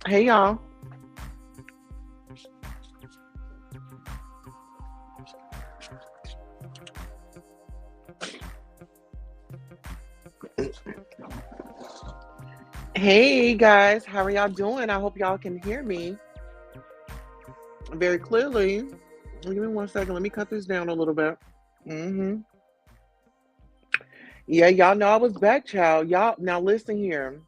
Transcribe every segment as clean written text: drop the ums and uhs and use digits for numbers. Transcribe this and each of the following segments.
Hey y'all. Hey guys, how are y'all doing? I hope y'all can hear me very clearly. Give me 1 second. Let me cut this down a little bit. hmm Yeah, y'all know I was back, child. Y'all now listen here.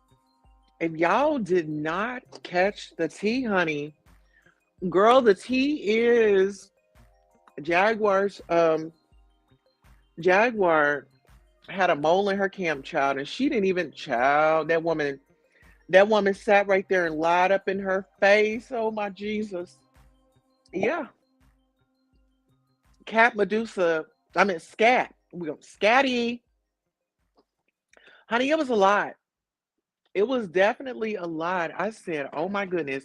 If y'all did not catch the tea, honey, girl, the tea is Jaguar's Jaguar had a mole in her camp, child, and she didn't even child that woman sat right there and lied up in her face. Oh my Jesus. Yeah. Cat Medusa. I mean Scat. We go Scatty. Honey, it was a lot. It was definitely a lot. I said, oh my goodness.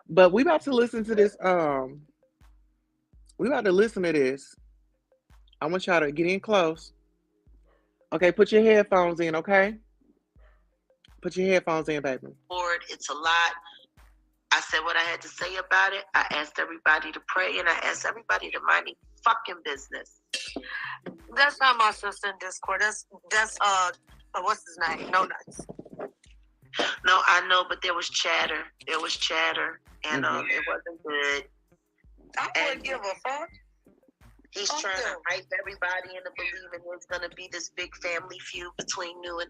But we about to listen to this. We about to listen to this. I want y'all to get in close. Okay, put your headphones in, okay? Put your headphones in, baby. Lord, it's a lot. I said what I had to say about it. I asked everybody to pray, and I asked everybody to mind their fucking business. That's not my sister in Discord. That's what's his name? No Nuts. No, I know, but there was chatter. And it wasn't good. I wouldn't give a fuck. He's trying to hype everybody into believing there's going to be this big family feud between you and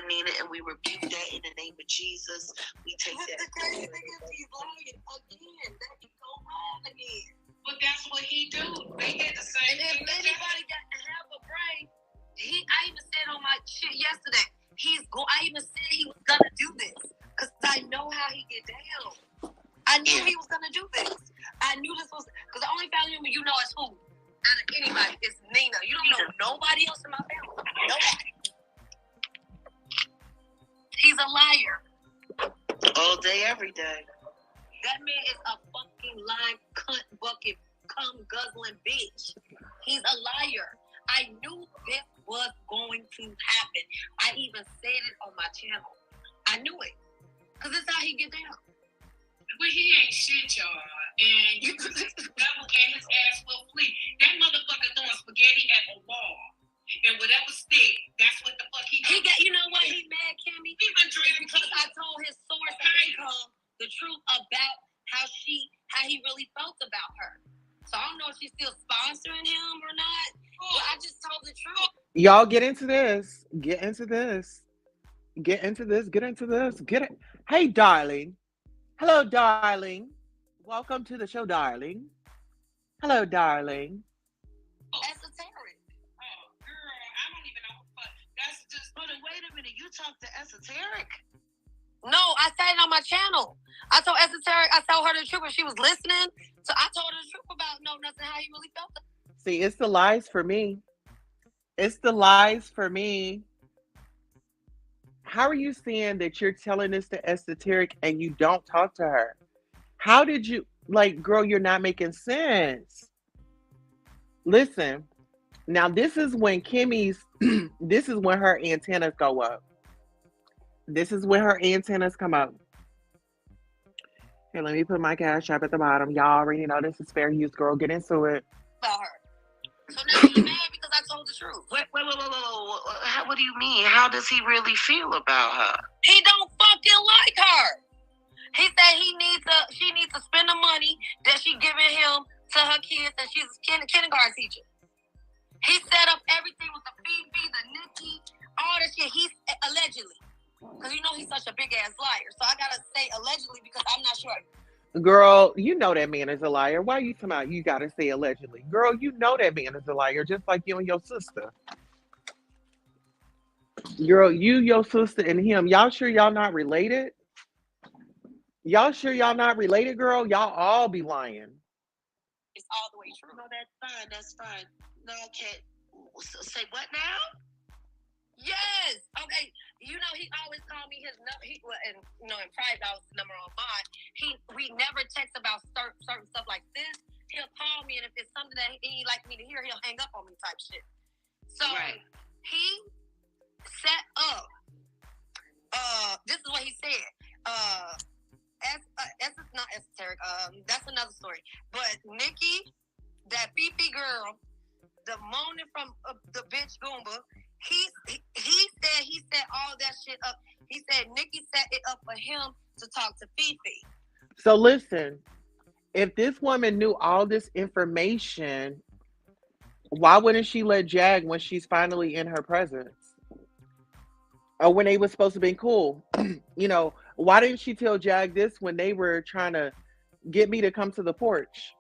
Nina, and we rebuke that in the name of Jesus. We take that. The crazy thing is he's lying again. That he go wrong again. But that's what he do. They did the same thing. If anybody got to have a brain, I even said on my shit yesterday, I even said he was going to do this because I know how he get down. I knew he was going to do this. I knew this was, because the only family member you know is who? Out of anybody, it's Nina. You don't know nobody else in my family. Nobody. He's a liar. All day, every day. That man is a fucking lying cunt bucket, cum guzzling bitch. He's a liar. I knew this was going to happen. I even said it on my channel. I knew it. Because this is how he get down. But he ain't shit, y'all. And you could devil and his ass will flee. That motherfucker throwing spaghetti at the wall. And whatever stick, that's what the fuck he got. You know what? He mad, Kimmy? He been drinking because I told his source of income the truth about how he really felt about her. So I don't know if she's still sponsoring him or not. But I just told the truth. Y'all get into this. Get into this. Get into this. Get into this. Get it. Hey, darling. Hello, darling. Welcome to the show, darling. Hello, darling. Esoteric. Oh, girl, I don't even know. But that's just. But wait a minute, you talk to Esoteric? No, I said it on my channel. I told Esoteric. I told her the truth, and she was listening. So I told her the truth about No Nuts and how he really felt. See, it's the lies for me. It's the lies for me. How are you saying that you're telling this to Esoteric and you don't talk to her? How did you, like, girl, you're not making sense. Listen, now this is when Kimmy's, this is when her antennas go up. This is when her antennas come up. Here, let me put my cash up at the bottom. Y'all already know this is fair use, girl. Get into it. About her. So now you're mad because I told the truth. Wait. What do you mean? How does he really feel about her? He don't fucking like her. He said she needs to spend the money that she giving him to her kids, and she's a kindergarten teacher. He set up everything with the Phoebe, the Nikki, all this shit. He's allegedly, because you know he's such a big ass liar. So I gotta say allegedly because I'm not sure. Girl, you know that man is a liar. Why are you talking about you gotta say allegedly? Girl, you know that man is a liar, just like you and your sister. Girl, you, your sister, and him. Y'all sure y'all not related? Y'all sure y'all not related, girl? Y'all all be lying. It's all the way true. No, that's fine. No, okay. Say what now? Yes. Okay. You know, he always called me his number. And in private, I was the number on mine. We never text about certain stuff like this. He'll call me, and if it's something that he like me to hear, he'll hang up on me type shit. So he set up. This is what he said. not esoteric. That's another story. But Nikki, that Fifi girl, the moaning from the bitch Goomba, he said he set all that shit up. He said Nikki set it up for him to talk to Fifi. So listen, if this woman knew all this information, why wouldn't she let Jag when she's finally in her presence? Or when they were supposed to be cool? Why didn't she tell Jag this when they were trying to get me to come to the porch?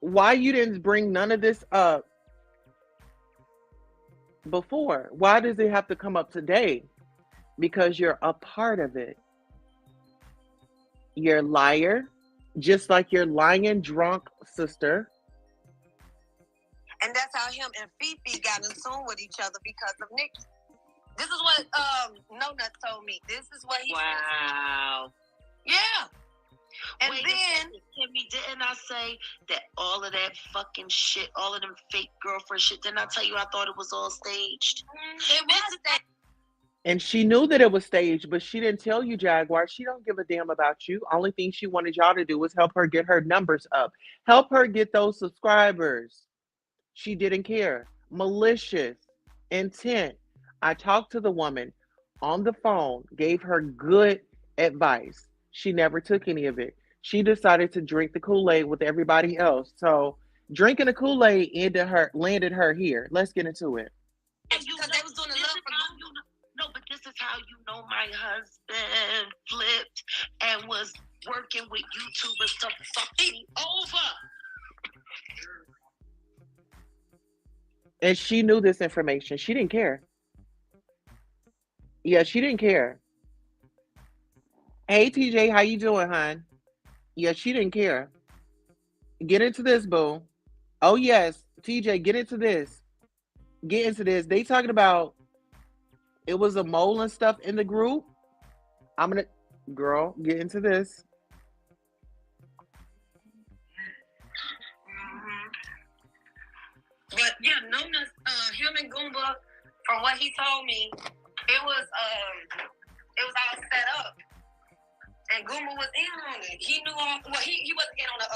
Why you didn't bring none of this up before? Why does it have to come up today? Because you're a part of it. You're a liar, just like your lying drunk sister. And that's how him and Fifi got in tune with each other because of Nikki. This is what No Nut told me. This is what he said. Wow. Yeah. And Wait, then, Kimmy, didn't I say that all of that fucking shit, all of them fake girlfriend shit, didn't I tell you I thought it was all staged? it was that. And she knew that it was staged, but she didn't tell you, Jaguar. She don't give a damn about you. Only thing she wanted y'all to do was help her get her numbers up. Help her get those subscribers. She didn't care. Malicious intent. I talked to the woman on the phone, gave her good advice. She never took any of it. She decided to drink the Kool-Aid with everybody else. So drinking the Kool-Aid landed her here. Let's get into it. Because they was doing the love for No, but this is how you know my husband flipped and was working with YouTubers to fuck me over. And she knew this information. She didn't care. Yeah, she didn't care. Hey, TJ, how you doing, hon? Yeah, she didn't care. Get into this, boo. Oh, yes. TJ, get into this. Get into this. They talking about it was a mole and stuff in the group. Girl, get into this. But yeah, Nona, him and Goomba, from what he told me, it was all set up, and Goomba was in on it. He knew all. Well, he wasn't in on the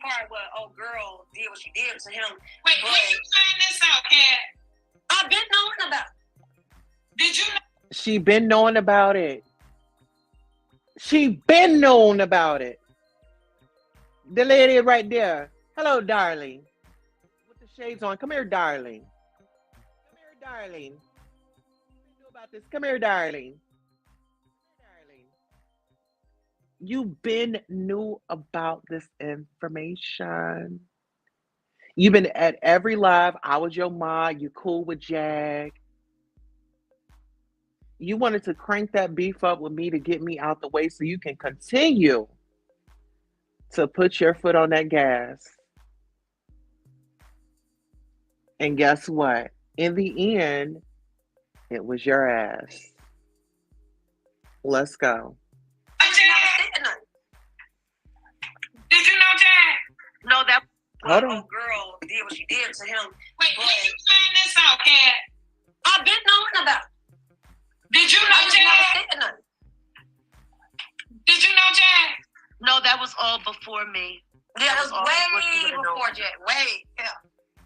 part where old girl did what she did to him. Wait, when you find this out, Cat? I've been knowing about it. Did you know? She been knowing about it. She been knowing about it. The lady right there. Hello, darling. With the shades on. Come here, darling. Come here, darling. You know about this. Come here, darling. Darling. You been knew about this information. You've been at every live. I was your ma. You cool with Jag. You wanted to crank that beef up with me to get me out the way so you can continue to put your foot on that gas. And guess what? In the end, it was your ass. Let's go. Did you know, Jack? No, that Hold on. Old girl did what she did to him. Wait, when you find this out, Cat? I've been knowing about it. Did you know, I just never Jack? said nothing. Did you know, Jack? No, that was all before me. Yeah, That it was was all way before before Jack. Way, yeah.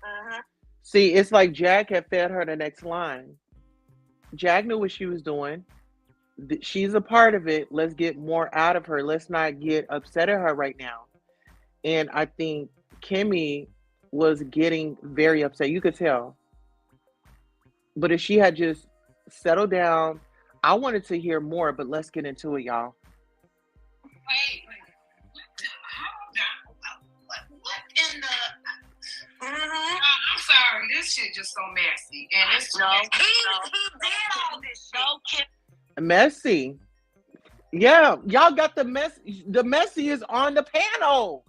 Mm-hmm. See, it's like Jag had fed her the next line. Jag knew what she was doing. She's a part of it. Let's get more out of her. Let's not get upset at her right now. And I think Kimmy was getting very upset. You could tell. But if she had just settled down, I wanted to hear more, but let's get into it, y'all. Wait. What in the... I'm sorry, this shit just so messy. And it's No. He did all this shit. No, Kim. Messy. Yeah, y'all got the mess. The messy is on the panel.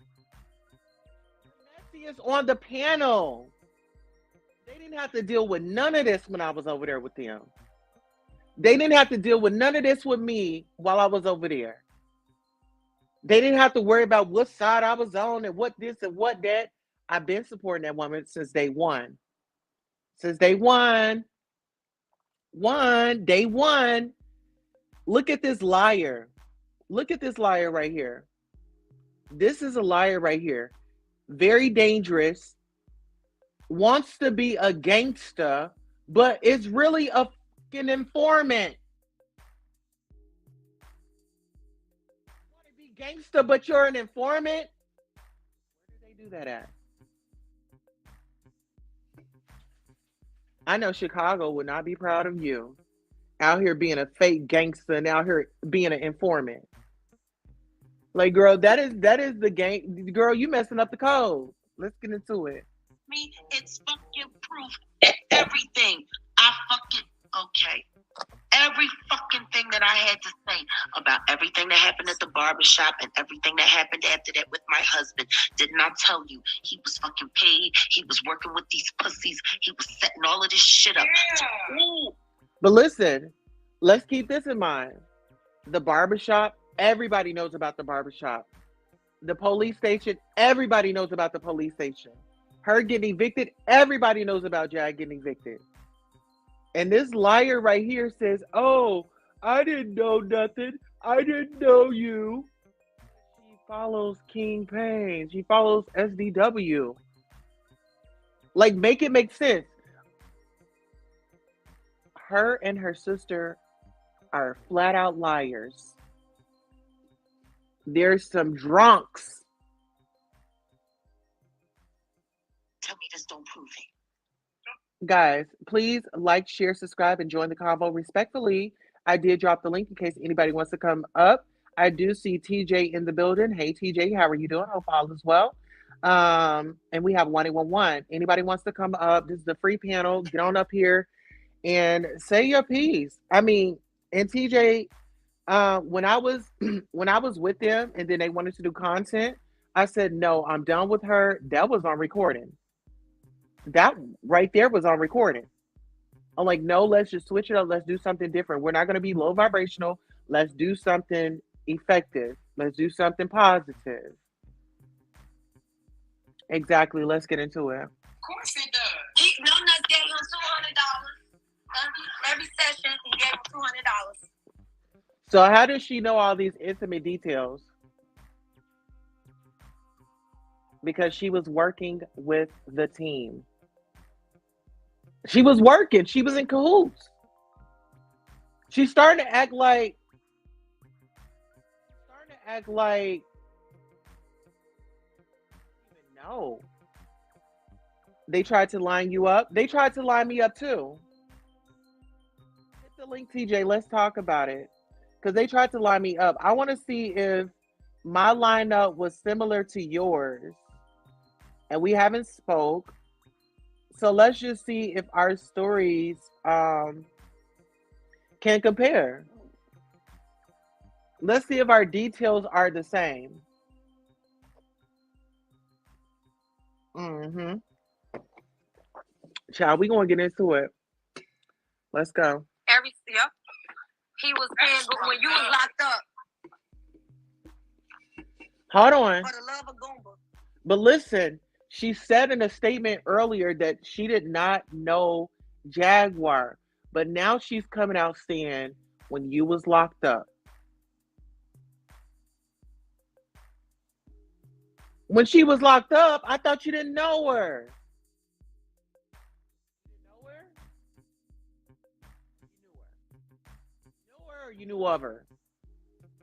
The messy is on the panel. They didn't have to deal with none of this when I was over there with them. They didn't have to deal with none of this with me while I was over there. They didn't have to worry about what side I was on and what this and what that. I've been supporting that woman since day one. Since day one. Day one. Look at this liar. Look at this liar right here. This is a liar right here. Very dangerous. Wants to be a gangster, but is really a fucking informant. You want to be gangster, but you're an informant? Where did they do that at? I know Chicago would not be proud of you. Out here being a fake gangster and out here being an informant. Like, girl, that is the gang. Girl, you messing up the code. Let's get into it. Me, it's fucking proof. Everything. I fucking okay. Every fucking thing that I had to say about everything that happened at the barbershop and everything that happened after that with my husband. Did not tell you he was fucking paid. He was working with these pussies. He was setting all of this shit up. Yeah. Ooh. But listen, let's keep this in mind. The barbershop, everybody knows about the barbershop. The police station, everybody knows about the police station. Her getting evicted, everybody knows about Jag getting evicted. And this liar right here says, oh, I didn't know nothing. I didn't know you. She follows King Payne. She follows SDW. Like, make it make sense. Her and her sister are flat out liars. There's some drunks. Tell me this don't prove it. Guys, please like, share, subscribe, and join the convo respectfully. I did drop the link in case anybody wants to come up. I do see TJ in the building. Hey, TJ, how are you doing? Hope all is well. And we have 1811. Anybody wants to come up? This is a free panel. Get on up here and say your piece. I mean, and TJ, when I was with them and then they wanted to do content, I said, no, I'm done with her. That was on recording. That right there was on recording. I'm like, no, let's just switch it up. Let's do something different. We're not going to be low vibrational. Let's do something effective. Let's do something positive. Exactly. Let's get into it. Of course it does. No, not gave him $200. Every session, he gave him $200. So how does she know all these intimate details? Because she was working with the team. She was working. She was in cahoots. She's starting to act like. No. They tried to line you up. They tried to line me up too. Hit the link, TJ. Let's talk about it. Because they tried to line me up. I want to see if my lineup was similar to yours. And we haven't spoke. So let's just see if our stories can compare. Let's see if our details are the same. Mm-hmm. Child, we gonna get into it. Let's go. Yep. He was paying, but when you was locked up. Hold on. For the love of Goomba. But listen, she said in a statement earlier that she did not know Jaguar. But now she's coming out saying when you was locked up. When she was locked up, I thought you didn't know her. You didn't know her? You knew her. You knew of her?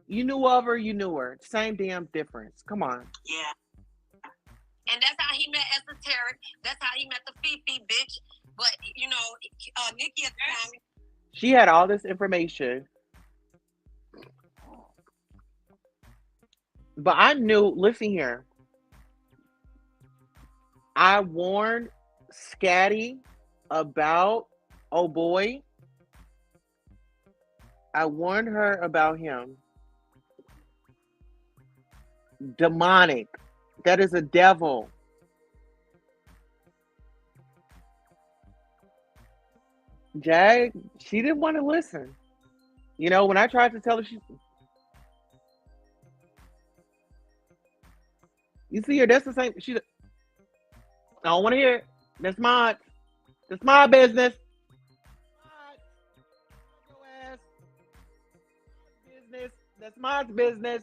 You knew of her, you knew her. Same damn difference. Come on. Yeah. And that's how he met Esoteric. That's how he met the Fifi bitch. But, you know, Nikki at the time. She had all this information. But I knew, listen here. I warned Scatty about, oh boy. I warned her about him. Demonic. That is a devil. Jag, she didn't want to listen. You know, when I tried to tell her, you see her, that's the same. I don't want to hear it. That's my business. Business. That's my business.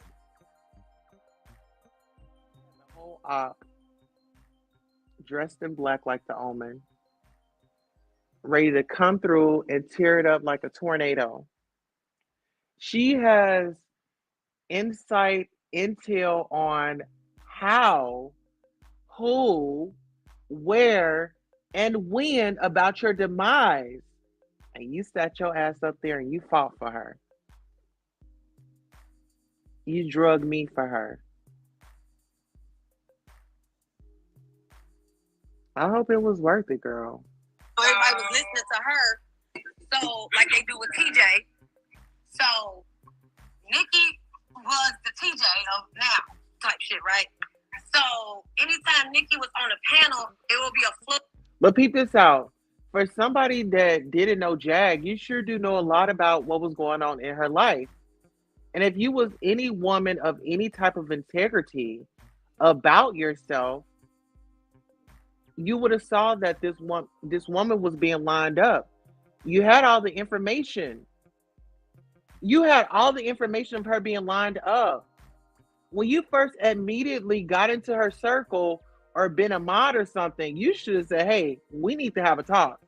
The whole op dressed in black like the omen, ready to come through and tear it up like a tornado. She has insight, intel on how, who, where, and when about your demise. And you sat your ass up there and you fought for her. You drugged me for her. I hope it was worth it, girl. So everybody was listening to her. So, like they do with TJ. So, Nikki was the TJ of now type shit, right? So, anytime Nikki was on a panel, it will be a flip. But peep this out. For somebody that didn't know Jag, you sure do know a lot about what was going on in her life. And if you was any woman of any type of integrity about yourself, you would have saw that this woman was being lined up. You had all the information. You had all the information of her being lined up. When you first immediately got into her circle or been a mod or something, you should have said, hey, we need to have a talk.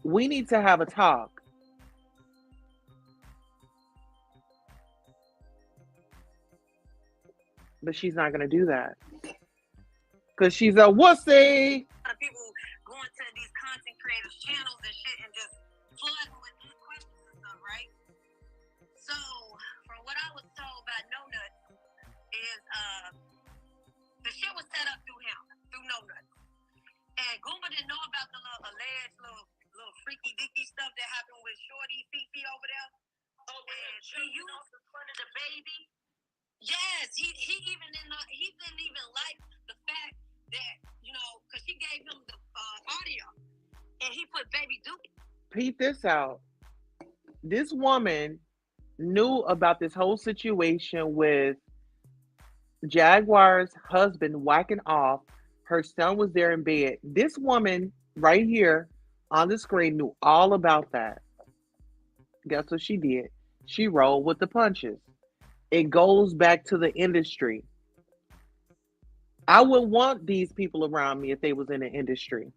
We need to have a talk. But she's not going to do that. Because she's a wussy. People going to these content creators' channels and shit and just flooding with these questions and stuff, right? So, from what I was told by No Nut, is the shit was set up through No Nut. And Goomba didn't know about the alleged little freaky dicky stuff that happened with Shorty Fifi over there. Oh, and he used in front of the baby. Yes, he didn't even like the fact that, because she gave him the audio and he put Baby Duke. Peep this out. This woman knew about this whole situation with Jaguar's husband whacking off. Her son was there in bed. This woman right here on the screen knew all about that. Guess what she did? She rolled with the punches. It goes back to the industry. I would want these people around me if they was in the industry.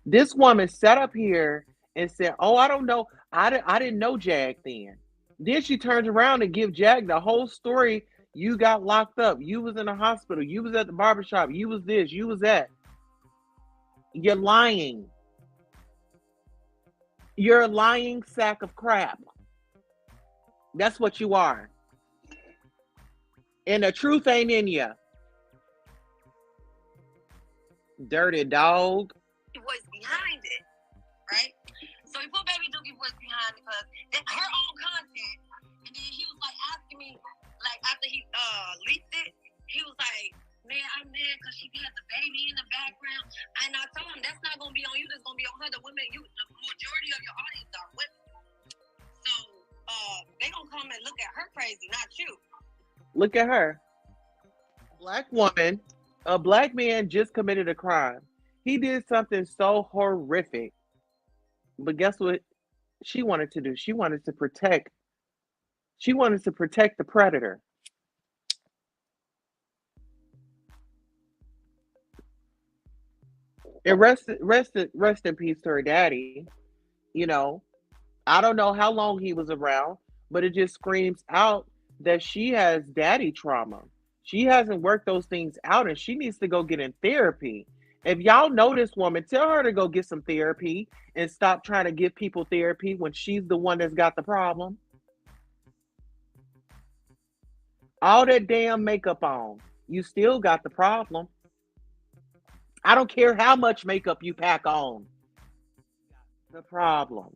This woman sat up here and said, oh, I don't know. I didn't know Jag then. Then she turns around and gives Jag the whole story. You got locked up. You was in the hospital. You was at the barbershop. You was this. You was that. You're lying. You're a lying sack of crap. That's what you are. And the truth ain't in you. Dirty dog. Voice behind it, right? So he put Baby Dookie voice behind it because her own content. And then he was like asking me, like after he leaked it, he was like, man, I'm mad because she had the baby in the background. And I told him that's not gonna be on you, that's gonna be on her. The women, the majority of your audience are women. So they gonna come and look at her crazy, not you. Look at her. Black woman, a black man just committed a crime. He did something so horrific. But guess what she wanted to do? She wanted to protect the predator. And rest in peace to her daddy. I don't know how long he was around, but it just screams out that she has daddy trauma. She hasn't worked those things out and she needs to go get in therapy. If y'all know this woman, tell her to go get some therapy and stop trying to give people therapy when she's the one that's got the problem. All that damn makeup on, you still got the problem. I don't care how much makeup you pack on. The problem.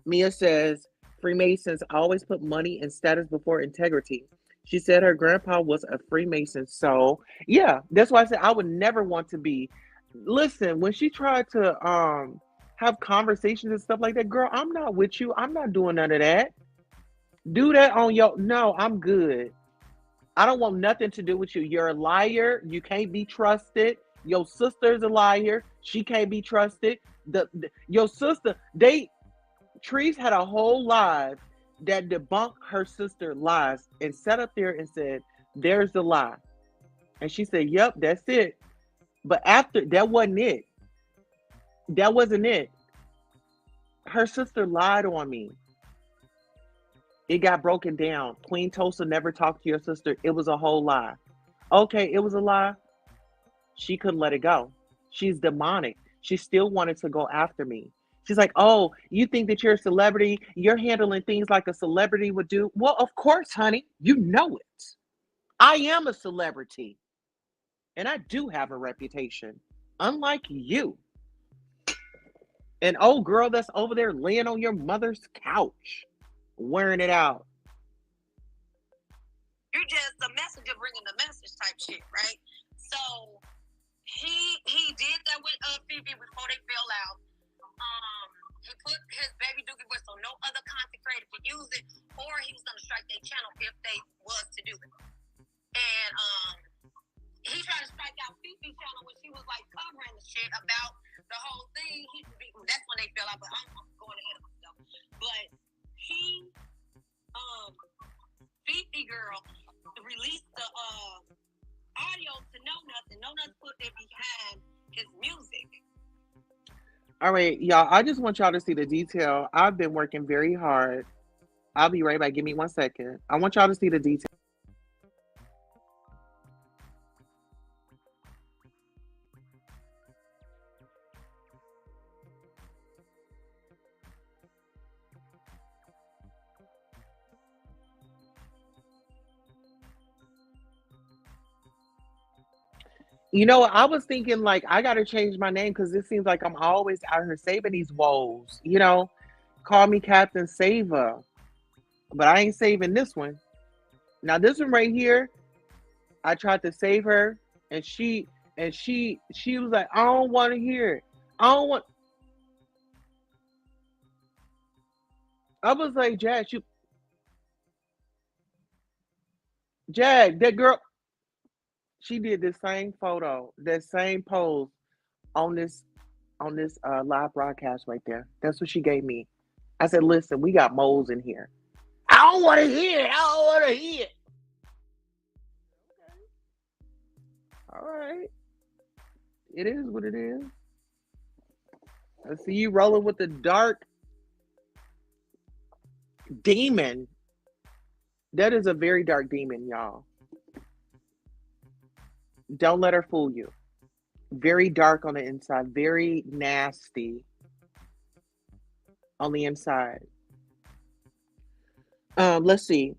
Mia says, Freemasons always put money and status before integrity. She said her grandpa was a Freemason. So, yeah, that's why I said I would never want to be. Listen, when she tried to have conversations and stuff like that, girl, I'm not with you. I'm not doing none of that. Do that on your... No, I'm good. I don't want nothing to do with you. You're a liar. You can't be trusted. Your sister's a liar. She can't be trusted. Your sister, Trees had a whole live that debunked her sister lies and sat up there and said, "There's the lie." And she said, "Yep, that's it." But after that wasn't it. That wasn't it. Her sister lied on me. It got broken down. Queen Tosa never talked to your sister. It was a whole lie. Okay, it was a lie. She couldn't let it go. She's demonic. She still wanted to go after me. She's like, "Oh, you think that you're a celebrity? You're handling things like a celebrity would do." Well, of course, honey. You know it. I am a celebrity and I do have a reputation, unlike you. An old girl that's over there laying on your mother's couch, wearing it out. You're just a messenger bringing the message type shit, right? So he did that with Phoebe before they fell out. He put his baby Dookie Boy so no other content creator could use it, or he was gonna strike their channel if they was to do it. And he tried to strike out Phoebe's channel when she was like covering the shit about the whole thing. That's when they fell out, but I'm going ahead of myself. But he Phoebe girl released the audio to No Nuts, and No Nuts put it behind his music. All right, y'all. I just want y'all to see the detail. I've been working very hard. I'll be right back. Give me 1 second. I want y'all to see the detail. You know, I was thinking like I gotta change my name because it seems like I'm always out here saving these woes. Call me Captain Saver, but I ain't saving this one. Now this one right here, I tried to save her, and she was like, "I don't want to hear it. I don't want." I was like, Jag, that girl, she did the same photo, that same pose on this live broadcast right there. That's what she gave me. I said, "Listen, we got moles in here. I don't want to hear it. I don't want to hear it." All right. It is what it is. I see you rolling with the dark demon. That is a very dark demon, y'all. Don't let her fool you. Very dark on the inside, very nasty on the inside. Let's see.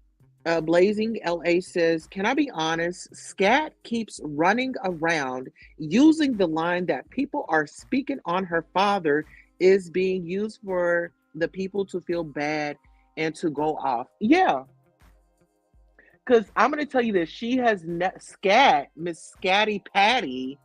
Blazing LA says, "Can I be honest? Scat keeps running around using the line that people are speaking on her father is being used for the people to feel bad and to go off." Yeah, because I'm going to tell you this. She has Scat, Miss Scatty Patty,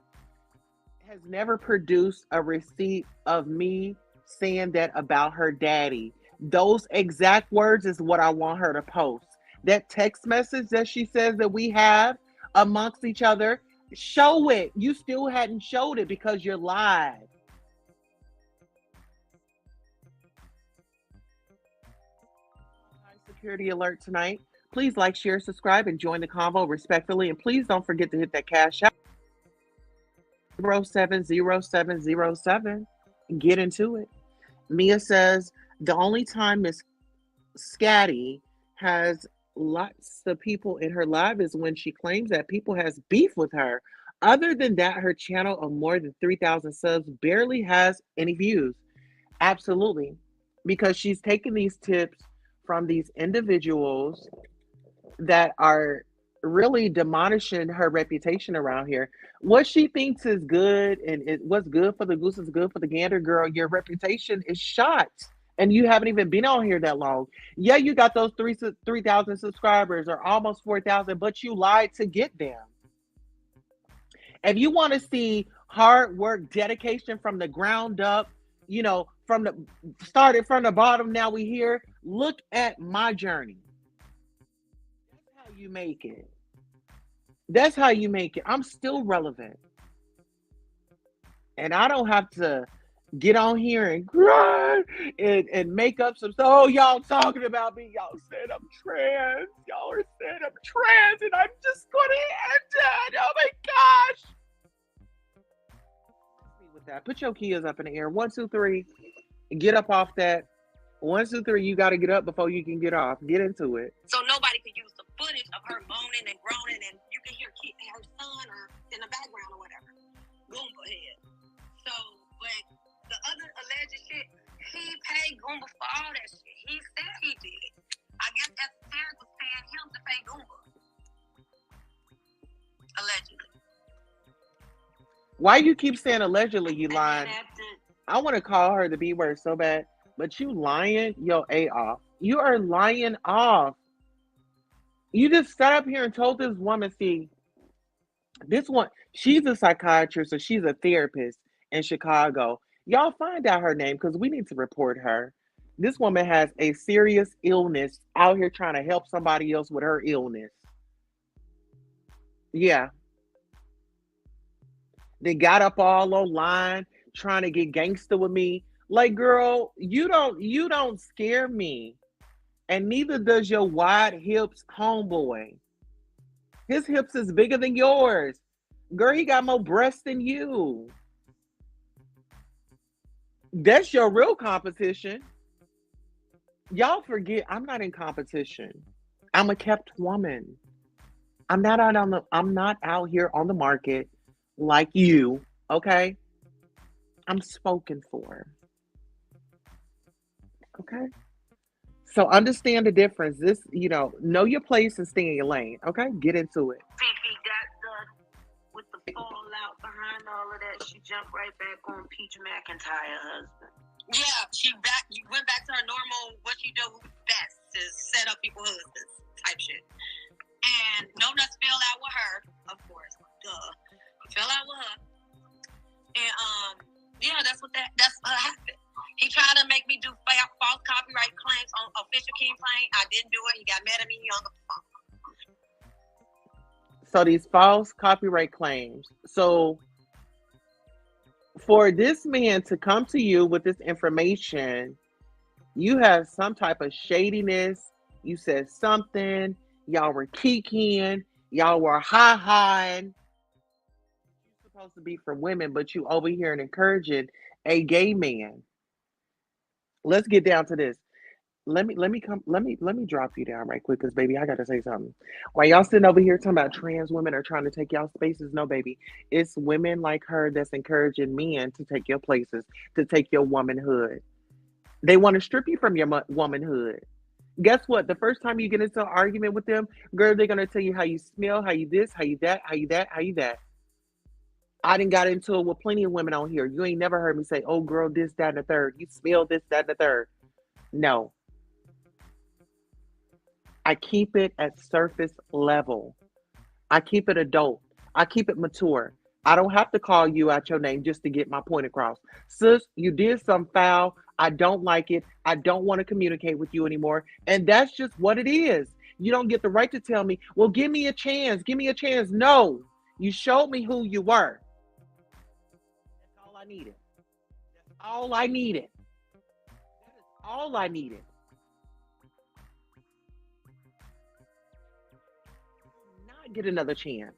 has never produced a receipt of me saying that about her daddy. Those exact words is what I want her to post. That text message that she says that we have amongst each other, show it. You still hadn't showed it because you're live. High security alert tonight. Please like, share, subscribe, and join the convo respectfully. And please don't forget to hit that cash out 070707. Get into it. Mia says the only time Miss Scatty has lots of people in her live is when she claims that people has beef with her. Other than that, her channel of more than 3,000 subs barely has any views. Absolutely. Because she's taking these tips from these individuals that are really demolishing her reputation around here. What she thinks is good and what's good for the goose is good for the gander, girl. Your reputation is shot. And you haven't even been on here that long. Yeah, you got those 3,000 subscribers or almost 4,000, but you lied to get them. If you want to see hard work, dedication from the ground up, from the started from the bottom, now we here. Look at my journey. That's how you make it. That's how you make it. I'm still relevant. And I don't have to get on here and cry and make up some stuff. Oh, y'all talking about me. Y'all said I'm trans. Y'all are saying I'm trans and I'm just going to end it. Oh my gosh. With that, put your keys up in the air. 1, 2, 3. Get up off that. 1, 2, 3. You got to get up before you can get off. Get into it. So nobody could use the footage of her moaning and groaning, and you can hear her son or in the background or whatever. Goomba head. So, but the other alleged shit, he paid Goomba for all that shit. He said he did. I guess Terrence was paying him to pay Goomba. Allegedly. Why you keep saying allegedly, you lying? I want to call her the B word so bad, but you lying your A off. You are lying off. You just sat up here and told this woman, see, this one, she's a psychiatrist or she's a therapist in Chicago. Y'all find out her name because we need to report her. This woman has a serious illness out here trying to help somebody else with her illness. Yeah. They got up all online trying to get gangster with me. Like, girl, you don't scare me. And neither does your wide hips homeboy. His hips is bigger than yours. Girl, he got more breasts than you. That's your real competition. Y'all forget I'm not in competition. I'm a kept woman. I'm not out here on the market like you, okay? I'm spoken for. Okay? So understand the difference. This, know your place and stay in your lane, okay? Get into it. Fifi got done with the fallout behind all of that. She jumped right back on Peach McIntyre husband. Yeah, she went back to her normal, what she do best is set up people husbands type shit. And no nuts fell out with her, of course. Duh. Fell out with her. And yeah, that's what happened. He tried to make me do false copyright claims on official King claim. I didn't do it. He got mad at me. He hung up the phone. So these false copyright claims. So for this man to come to you with this information, you have some type of shadiness. You said something. Y'all were kikiing. Y'all were hi-hiing. You're supposed to be for women, but you over here and encouraging a gay man. Let's get down to this. Let me drop you down right quick, because baby, I gotta say something. While y'all sitting over here talking about trans women are trying to take y'all spaces, no baby. It's women like her that's encouraging men to take your places, to take your womanhood. They want to strip you from your womanhood. Guess what? The first time you get into an argument with them, girl, they're gonna tell you how you smell, how you this, how you that, how you that, how you that. I done got into it with plenty of women on here. You ain't never heard me say, oh girl, this, that, and the third. You smell this, that, and the third. No. I keep it at surface level. I keep it adult. I keep it mature. I don't have to call you out your name just to get my point across. Sis, you did some foul. I don't like it. I don't want to communicate with you anymore. And that's just what it is. You don't get the right to tell me, well, give me a chance. Give me a chance. No, you showed me who you were. That's all I needed. That's all I needed. That is all I needed. Not get another chance.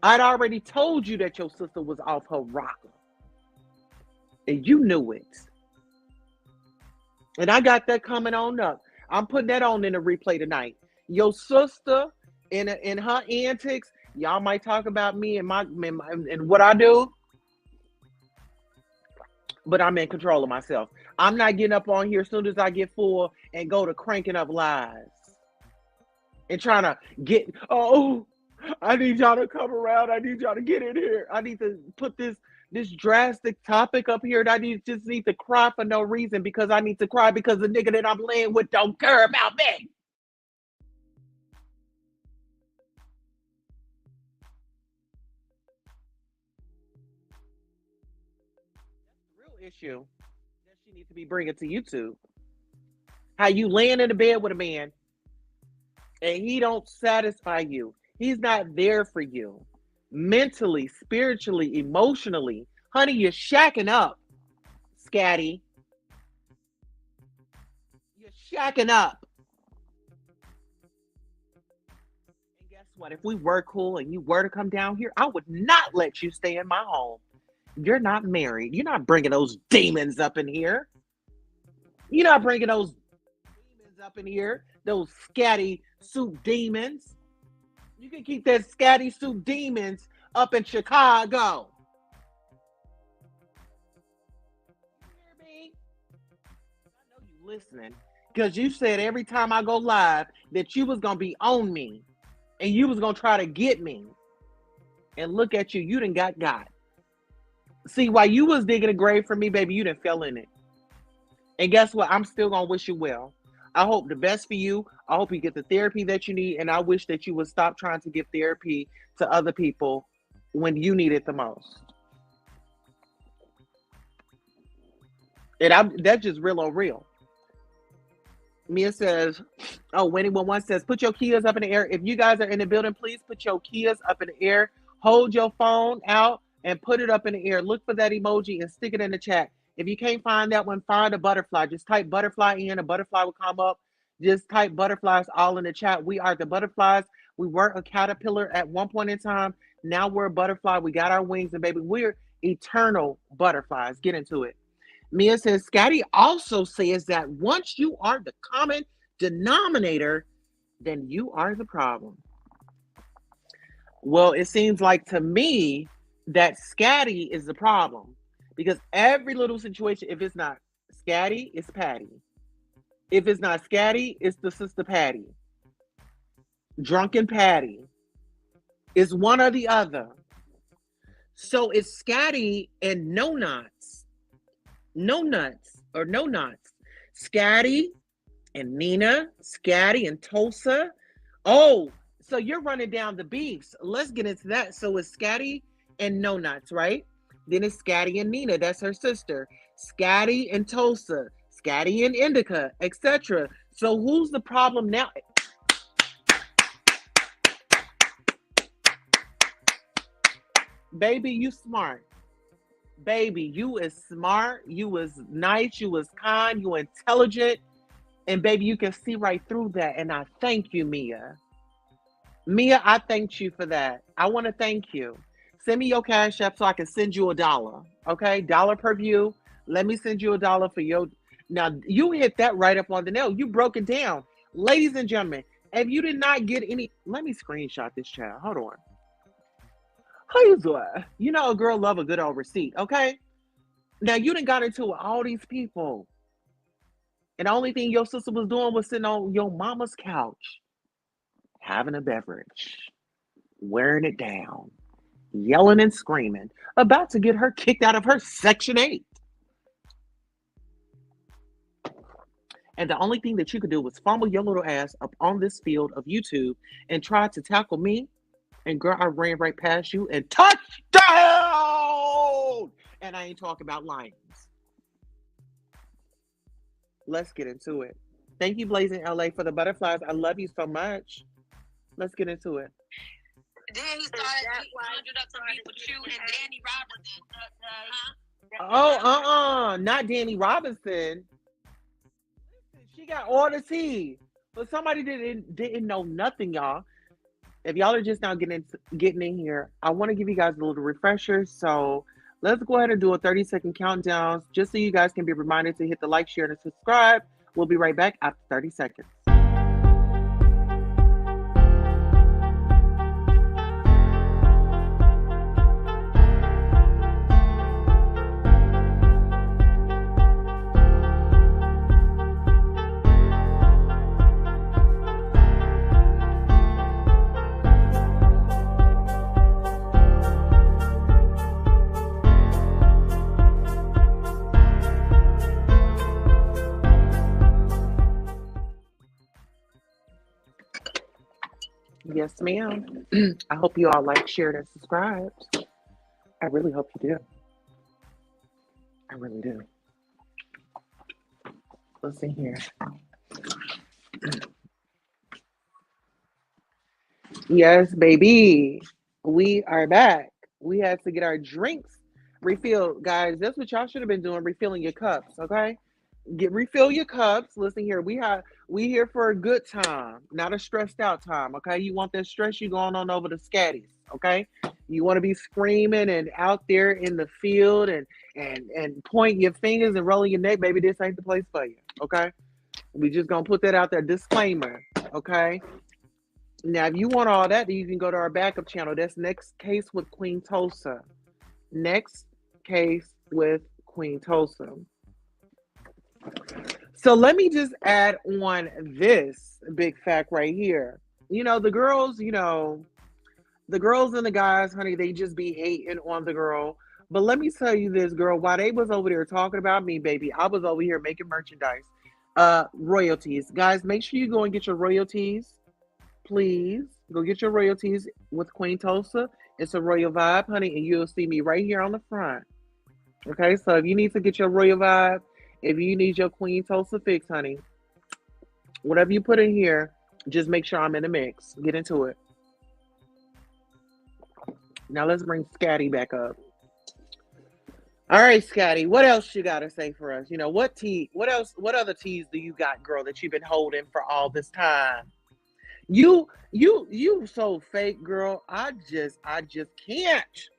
I'd already told you that your sister was off her rocker. And you knew it. And I got that coming on up. I'm putting that on in the replay tonight. Your sister in her antics, y'all might talk about me and and what I do, but I'm in control of myself. I'm not getting up on here as soon as I get full and go to cranking up lies and trying to get, oh, I need y'all to come around. I need y'all to get in here. I need to put this drastic topic up here, and I just need to cry for no reason, because I need to cry because the nigga that I'm laying with don't care about me. That's the real issue that she needs to be bringing to YouTube. How you laying in the bed with a man and he don't satisfy you. He's not there for you. Mentally, spiritually, emotionally. Honey, you're shacking up. Scatty. You're shacking up. And guess what? If we were cool and you were to come down here, I would not let you stay in my home. You're not married. You're not bringing those demons up in here. You're not bringing those demons up in here. Those scatty soup demons. You can keep that scatty soup demons up in Chicago. You hear me? I know you listening. Because you said every time I go live that you was going to be on me. And you was going to try to get me. And look at you. You done got. See, while you was digging a grave for me, baby, you done fell in it. And guess what? I'm still going to wish you well. I hope the best for you. I hope you get the therapy that you need. And I wish that you would stop trying to give therapy to other people when you need it the most. And that's just real on real. Mia says, oh, Winnie One says, put your keys up in the air. If you guys are in the building, please put your keys up in the air. Hold your phone out and put it up in the air. Look for that emoji and stick it in the chat. If you can't find that one, find a butterfly. Just type butterfly in. A butterfly will come up. Just type butterflies all in the chat. We are the butterflies. We were a caterpillar at one point in time. Now we're a butterfly. We got our wings. And baby, we're eternal butterflies. Get into it. Mia says, Scotty also says that once you are the common denominator, then you are the problem. Well, it seems like to me that Scatty is the problem. Because every little situation, if it's not Scatty, it's Patty. If it's not Scatty, it's the sister Patty. Drunken Patty. It's one or the other. So it's Scatty and no nuts. No nuts or no nuts. Scatty and Nina. Scatty and Tulsa. Oh, so you're running down the beefs. Let's get into that. So it's Scatty and no nuts, right? Then it's Scatty and Nina. That's her sister. Scatty and Tulsa. Scatty and Indica, etc. So who's the problem now? Baby, you smart. Baby, you is smart. You is nice. You is kind. You intelligent. And baby, you can see right through that. And I thank you, Mia. Mia, I thanked you for that. I want to thank you. Send me your Cash App so I can send you $1. Okay? $1 per view. Let me send you $1 for your... Now, you hit that right up on the nail. You broke it down. Ladies and gentlemen, if you did not get any... Let me screenshot this chat. Hold on. How you doing? You know a girl love a good old receipt, okay? Now, you done got into it with all these people. And the only thing your sister was doing was sitting on your mama's couch, having a beverage, wearing it down, yelling and screaming, about to get her kicked out of her Section 8. And the only thing that you could do was fumble your little ass up on this field of YouTube and try to tackle me. And girl, I ran right past you and touchdown! And I ain't talking about Lions. Let's get into it. Thank you, Blazing LA, for the butterflies. I love you so much. Let's get into it. Then he started conjured up to meet with you and Danny Robinson. Not Danny Robinson. She got all the tea. But somebody didn't know nothing, y'all. If y'all are just now getting in here, I want to give you guys a little refresher. So let's go ahead and do a 30-second countdown just so you guys can be reminded to hit the like, share, and subscribe. We'll be right back after 30 seconds. Yes, ma'am. I hope you all like, shared, and subscribed. I really hope you do. I really do. Let's see here. Yes, baby. We are back. We had to get our drinks Refill, guys. That's what y'all should have been doing. Refilling your cups, okay? Refill your cups. Listen here, we here for a good time, not a stressed out time. Okay, you want that stress? You going on over to Scatty's. Okay, you want to be screaming and out there in the field and pointing your fingers and rolling your neck, baby. This ain't the place for you. Okay, we just gonna put that out there. Disclaimer. Okay. Now, if you want all that, then you can go to our backup channel. That's Next Case with Queen Tulsa. Next Case with Queen Tulsa. So let me just add on this big fact right here. The girls, the girls and the guys, honey, they just be hating on the girl. But let me tell you this, girl, while they was over there talking about me, baby, I was over here making merchandise. Royalties. Guys, make sure you go and get your royalties. Please go get your royalties with Queen Tulsa. It's a royal vibe, honey, and you'll see me right here on the front. Okay, so if you need to get your royal vibe, if you need your Queen Tulsa fix, honey, whatever you put in here, just make sure I'm in the mix. Get into it. Now let's bring Scatty back up. All right, Scatty, what else you got to say for us? What other teas do you got, girl, that you've been holding for all this time? You so fake, girl. I just can't.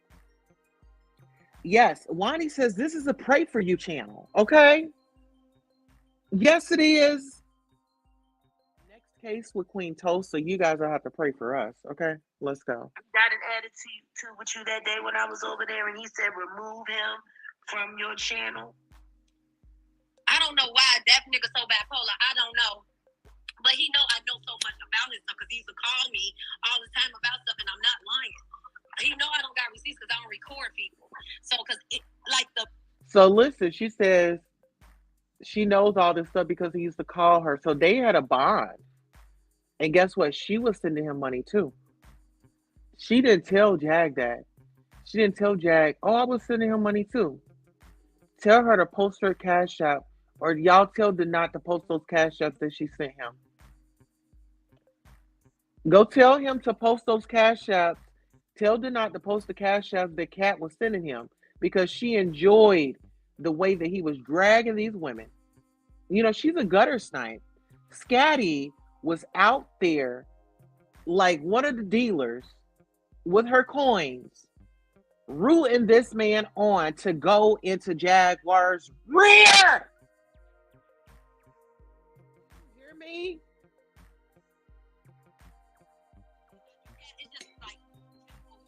Yes, Wani says this is a pray for you channel. Okay. Yes, it is. Next case with Queen Tulsa, you guys will have to pray for us. Okay, let's go. Got an attitude with you that day when I was over there, and he said remove him from your channel. I don't know why that nigga so bipolar. I don't know. But he know I know so much about his stuff because he used to call me all the time about stuff, and I'm not lying. He know I don't got receipts because I don't record people. So, So listen, she says she knows all this stuff because he used to call her. So they had a bond. And guess what? She was sending him money too. She didn't tell Jag that. She didn't tell Jag, oh, I was sending him money too. Tell her to post her Cash App, or y'all tell Denat to post those Cash Apps that she sent him. Go tell him to post those Cash Apps. Tell Denat to post the Cash Apps that Kat was sending him because she enjoyed the way that he was dragging these women. She's a gutter snipe. Scatty was out there like one of the dealers with her coins, rooting this man on to go into Jaguar's rear. You hear me? it's just like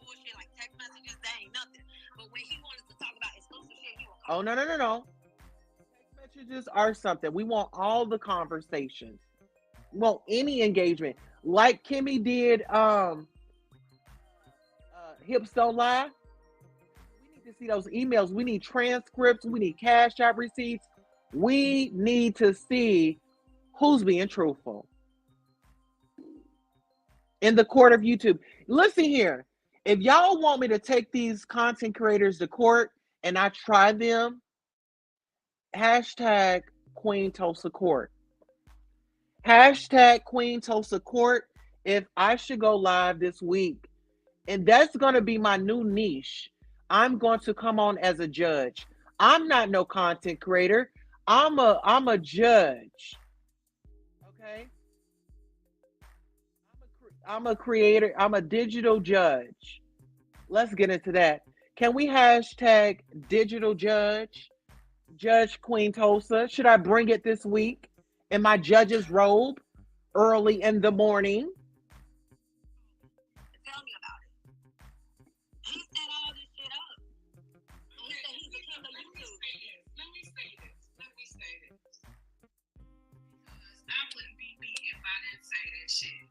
bullshit, like text messages. That ain't nothing. But when he wanted to talk about exclusive shit, he was. Oh, no. Text messages are something. We want all the conversations. We want any engagement. Like Kimmy did, Hips Don't Lie. We need to see those emails. We need transcripts. We need Cash App receipts. We need to see who's being truthful in the court of YouTube. Listen here. If y'all want me to take these content creators to court and I try them, hashtag Queen Tulsa Court. Hashtag Queen Tulsa Court if I should go live this week. And that's going to be my new niche. I'm going to come on as a judge. I'm not no content creator. I'm a judge. Okay? I'm a creator. I'm a digital judge. Let's get into that. Can we hashtag digital judge? Judge Queen Tulsa. Should I bring it this week in my judge's robe early in the morning? Tell me about it. He set all this shit up. He said he's the king of YouTube. Let me say this. Because I wouldn't be me if I didn't say that shit.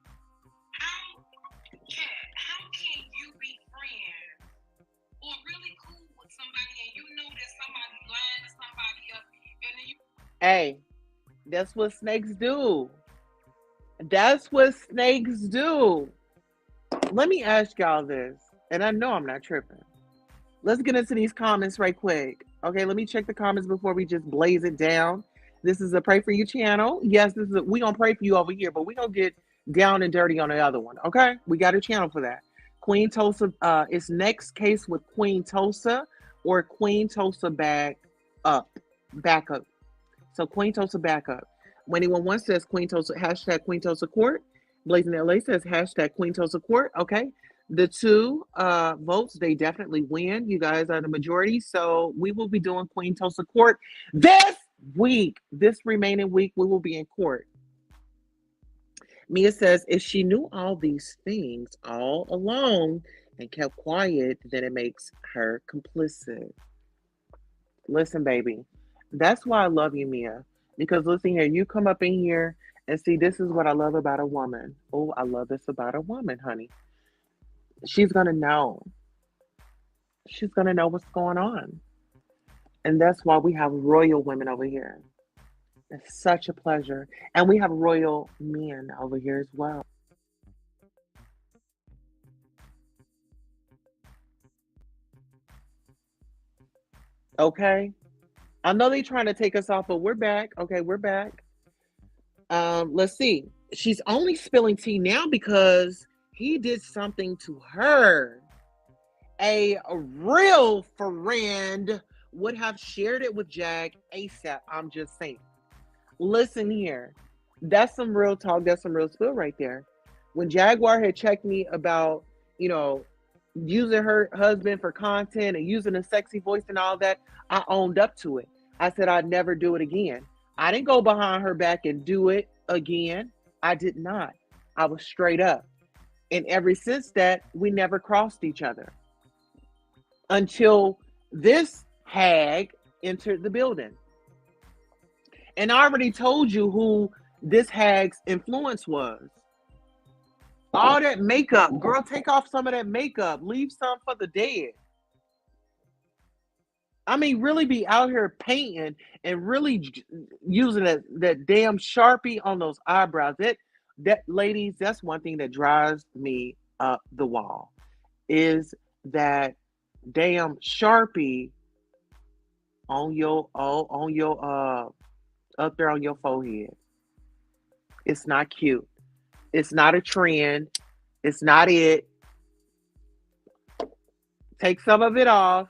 How can you be friends or really cool with somebody and you know that somebody lying to somebody else and then you... Hey, that's what snakes do. That's what snakes do. Let me ask y'all this, and I know I'm not tripping. Let's get into these comments right quick. Okay, let me check the comments before we just blaze it down. This is a Pray For You channel. Yes, we gonna pray for you over here, but we gonna get down and dirty on the other one. Okay, we got a channel for that. Queen Tulsa, it's Next Case with Queen Tulsa. or Queen Tosa up, back up. So Queen Tosa back up. When anyone wants says Queen Tosa, hashtag Queen Tosa Court. Blazing LA says hashtag Queen Tosa Court. Okay. The two votes, they definitely win. You guys are the majority. So we will be doing Queen Tosa Court this week. This remaining week, we will be in court. Mia says, if she knew all these things all along and kept quiet, then it makes her complicit. Listen, baby, that's why I love you, Mia. Because listen here, you come up in here and see, this is what I love about a woman. Oh, I love this about a woman, honey. She's going to know. She's going to know what's going on. And that's why we have royal women over here. It's such a pleasure. And we have royal men over here as well. Okay. I know they're trying to take us off, but we're back. Okay, we're back. Let's see. She's only spilling tea now because he did something to her. A real friend would have shared it with Jag ASAP. I'm just saying. Listen here. That's some real talk. That's some real spill right there. When Jaguar had checked me about, you know, using her husband for content and using a sexy voice and all that, I owned up to it. I said I'd never do it again. I didn't go behind her back and do it again. I did not. I was straight up. And ever since that, we never crossed each other until this hag entered the building. And I already told you who this hag's influence was. All that makeup. Girl, take off some of that makeup. Leave some for the dead. I mean, really be out here painting and really using that damn Sharpie on those eyebrows. That ladies, that's one thing that drives me up the wall. Is that damn Sharpie on your up there on your forehead. It's not cute. It's not a trend. It's not it. Take some of it off.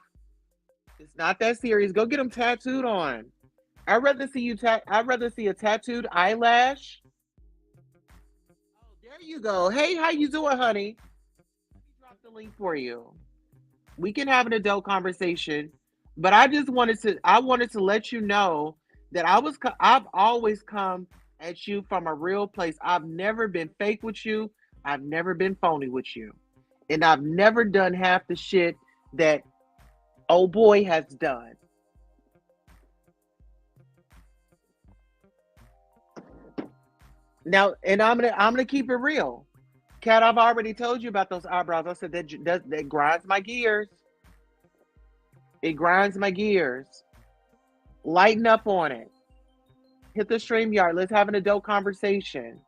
It's not that serious. Go get them tattooed on. I'd rather see you. I'd rather see a tattooed eyelash. Oh, there you go. Hey, how you doing, honey? Let me drop the link for you. We can have an adult conversation, but I just wanted to. I wanted to let you know that I've always come at you from a real place. I've never been fake with you. I've never been phony with you. And I've never done half the shit that old boy has done. Now, and I'm gonna keep it real. Kat, I've already told you about those eyebrows. I said that grinds my gears. It grinds my gears. Lighten up on it. Hit the stream yard. Let's have an adult conversation.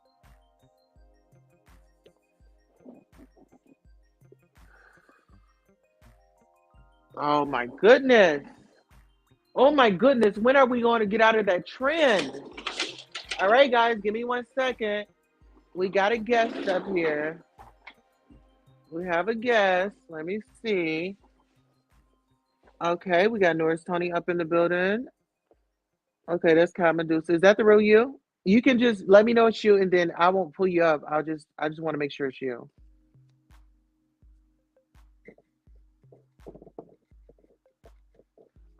Oh my goodness. Oh my goodness. When are we going to get out of that trend? All right, guys, give me 1 second. We got a guest up here. We have a guest. Let me see. Okay, we got Norris Tony up in the building. Okay, that's Medusa. Is that the real you? You can just let me know it's you, and then I won't pull you up. I just want to make sure it's you.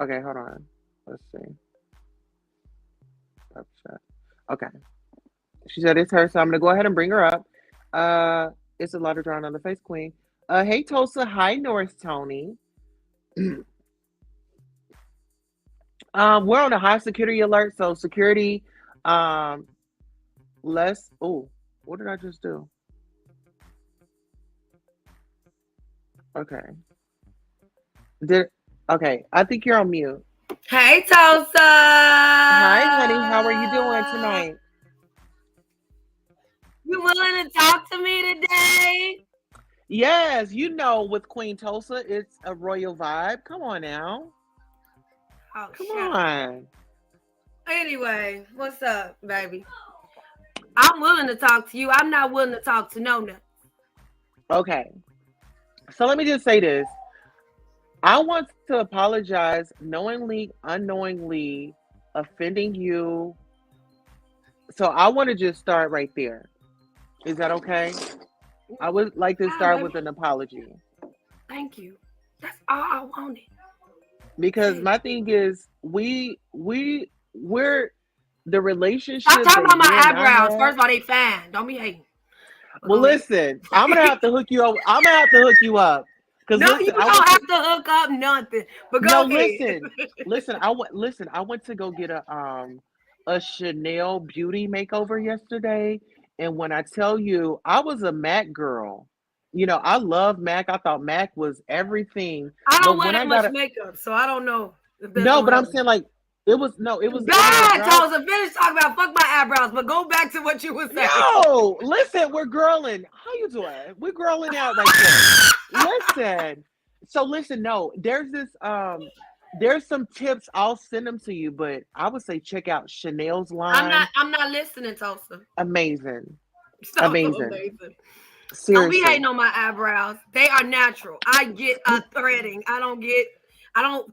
Okay, hold on. Let's see. Okay. She said it's her, so I'm gonna go ahead and bring her up. It's a lot of drawing on the face, Queen. Hey Tulsa, hi Norris Tony. We're on a high security alert, so security, less. Oh, what did I just do? Okay. Did okay? I think you're on mute. Hey, Tulsa. Hi, honey. How are you doing tonight? You willing to talk to me today? Yes, you know, with Queen Tulsa, it's a royal vibe. Come on now. Oh, Come on. Anyway, what's up, baby? I'm willing to talk to you. I'm not willing to talk to no. Okay. So let me just say this. I want to apologize knowingly, unknowingly offending you. So I want to just start right there. Is that okay? I would like to Ah, start baby. with an apology Thank you. That's all I wanted. because Shit. my thing is we're the Stop relationship talking that about my you and I eyebrows. have. First of all, they fine. Don't be hating. But Well, go ahead. listen, I'm gonna have to hook you up. I'm gonna have to hook you up because No, you listen, I went don't to have to hook up nothing. But no go ahead. listen. I went to go get a Chanel beauty makeover yesterday, and when I tell you, I was a Mac girl. You know, I love Mac. I thought Mac was everything, I but don't wear when I that got much a makeup, so I don't know if that's no, gonna but I'm help me. saying like it was no, Go it was a ahead, brow. Tosa. Finish talking about fuck my eyebrows, but go back to what you were saying. No, listen, we're girling. How you doing? We're girling out right there. Listen. So listen, no, there's some tips. I'll send them to you, but I would say check out Chanel's line. I'm not listening, Tosa. Amazing. So Amazing. amazing. Don't be Seriously. hating on my eyebrows. They are natural. I get a threading. I don't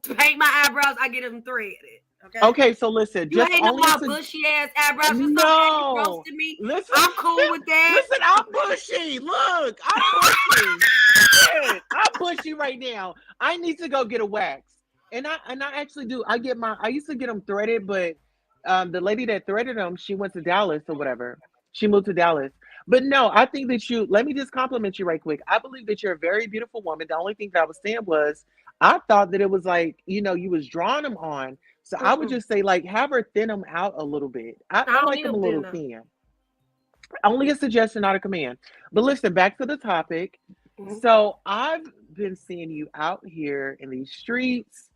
paint my eyebrows. I get them threaded. Okay. Okay, so listen, You just hating on only my to bushy ass eyebrows. You so mad you no. roasted me. Listen, I'm cool with that. listen, I'm bushy. Look, I'm bushy. Shit, I'm bushy right now. I need to go get a wax. And I actually do. I used to get them threaded, but the lady that threaded them, she went to Dallas or whatever. She moved to Dallas. But no, I think that let me just compliment you right quick. I believe that you're a very beautiful woman. The only thing that I was saying was I thought that it was like, you was drawing them on. So I would Mm-mm. just say like have her thin them out a little bit. I I don't like need them a them thin little enough. thin. Only a suggestion, not a command. But listen, back to the topic. Mhm. So I've been seeing you out here in these streets,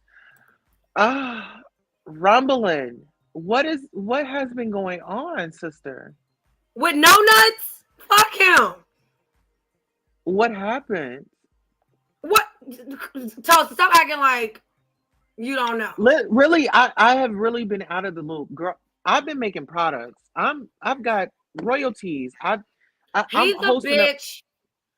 rumbling. What has been going on, sister? With no nuts? Fuck him. What happened? What? Toast, stop acting like you don't know. Really, I have really been out of the loop, girl. I've been making products. I've got royalties. I'm He's a hosting up. bitch.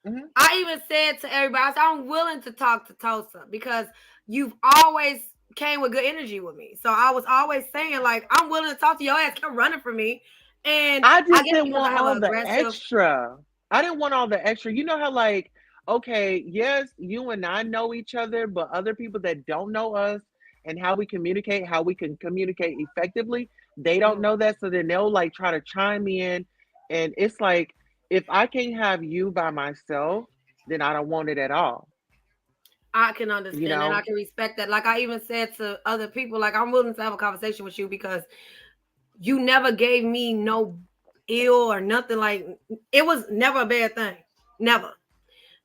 Mhm. I even said to everybody, I said, I'm willing to talk to Tosa because you've always came with good energy with me. So I was always saying, like, I'm willing to talk to your ass. Kept running for me. And I I just guess didn't because I want have all an the aggressive. extra. I didn't want all the extra. You know how like, okay, yes, you and I know each other, but other people that don't know us and how we can communicate effectively, they don't Mhm. know that. So then they'll like try to chime in. And it's like, if I can't have you by myself, then I don't want it at all. I can You understand and I know? can respect that. Like I even said to other people, like I'm willing to have a conversation with you because you never gave me no ill or nothing. Like it was never a bad thing. Never.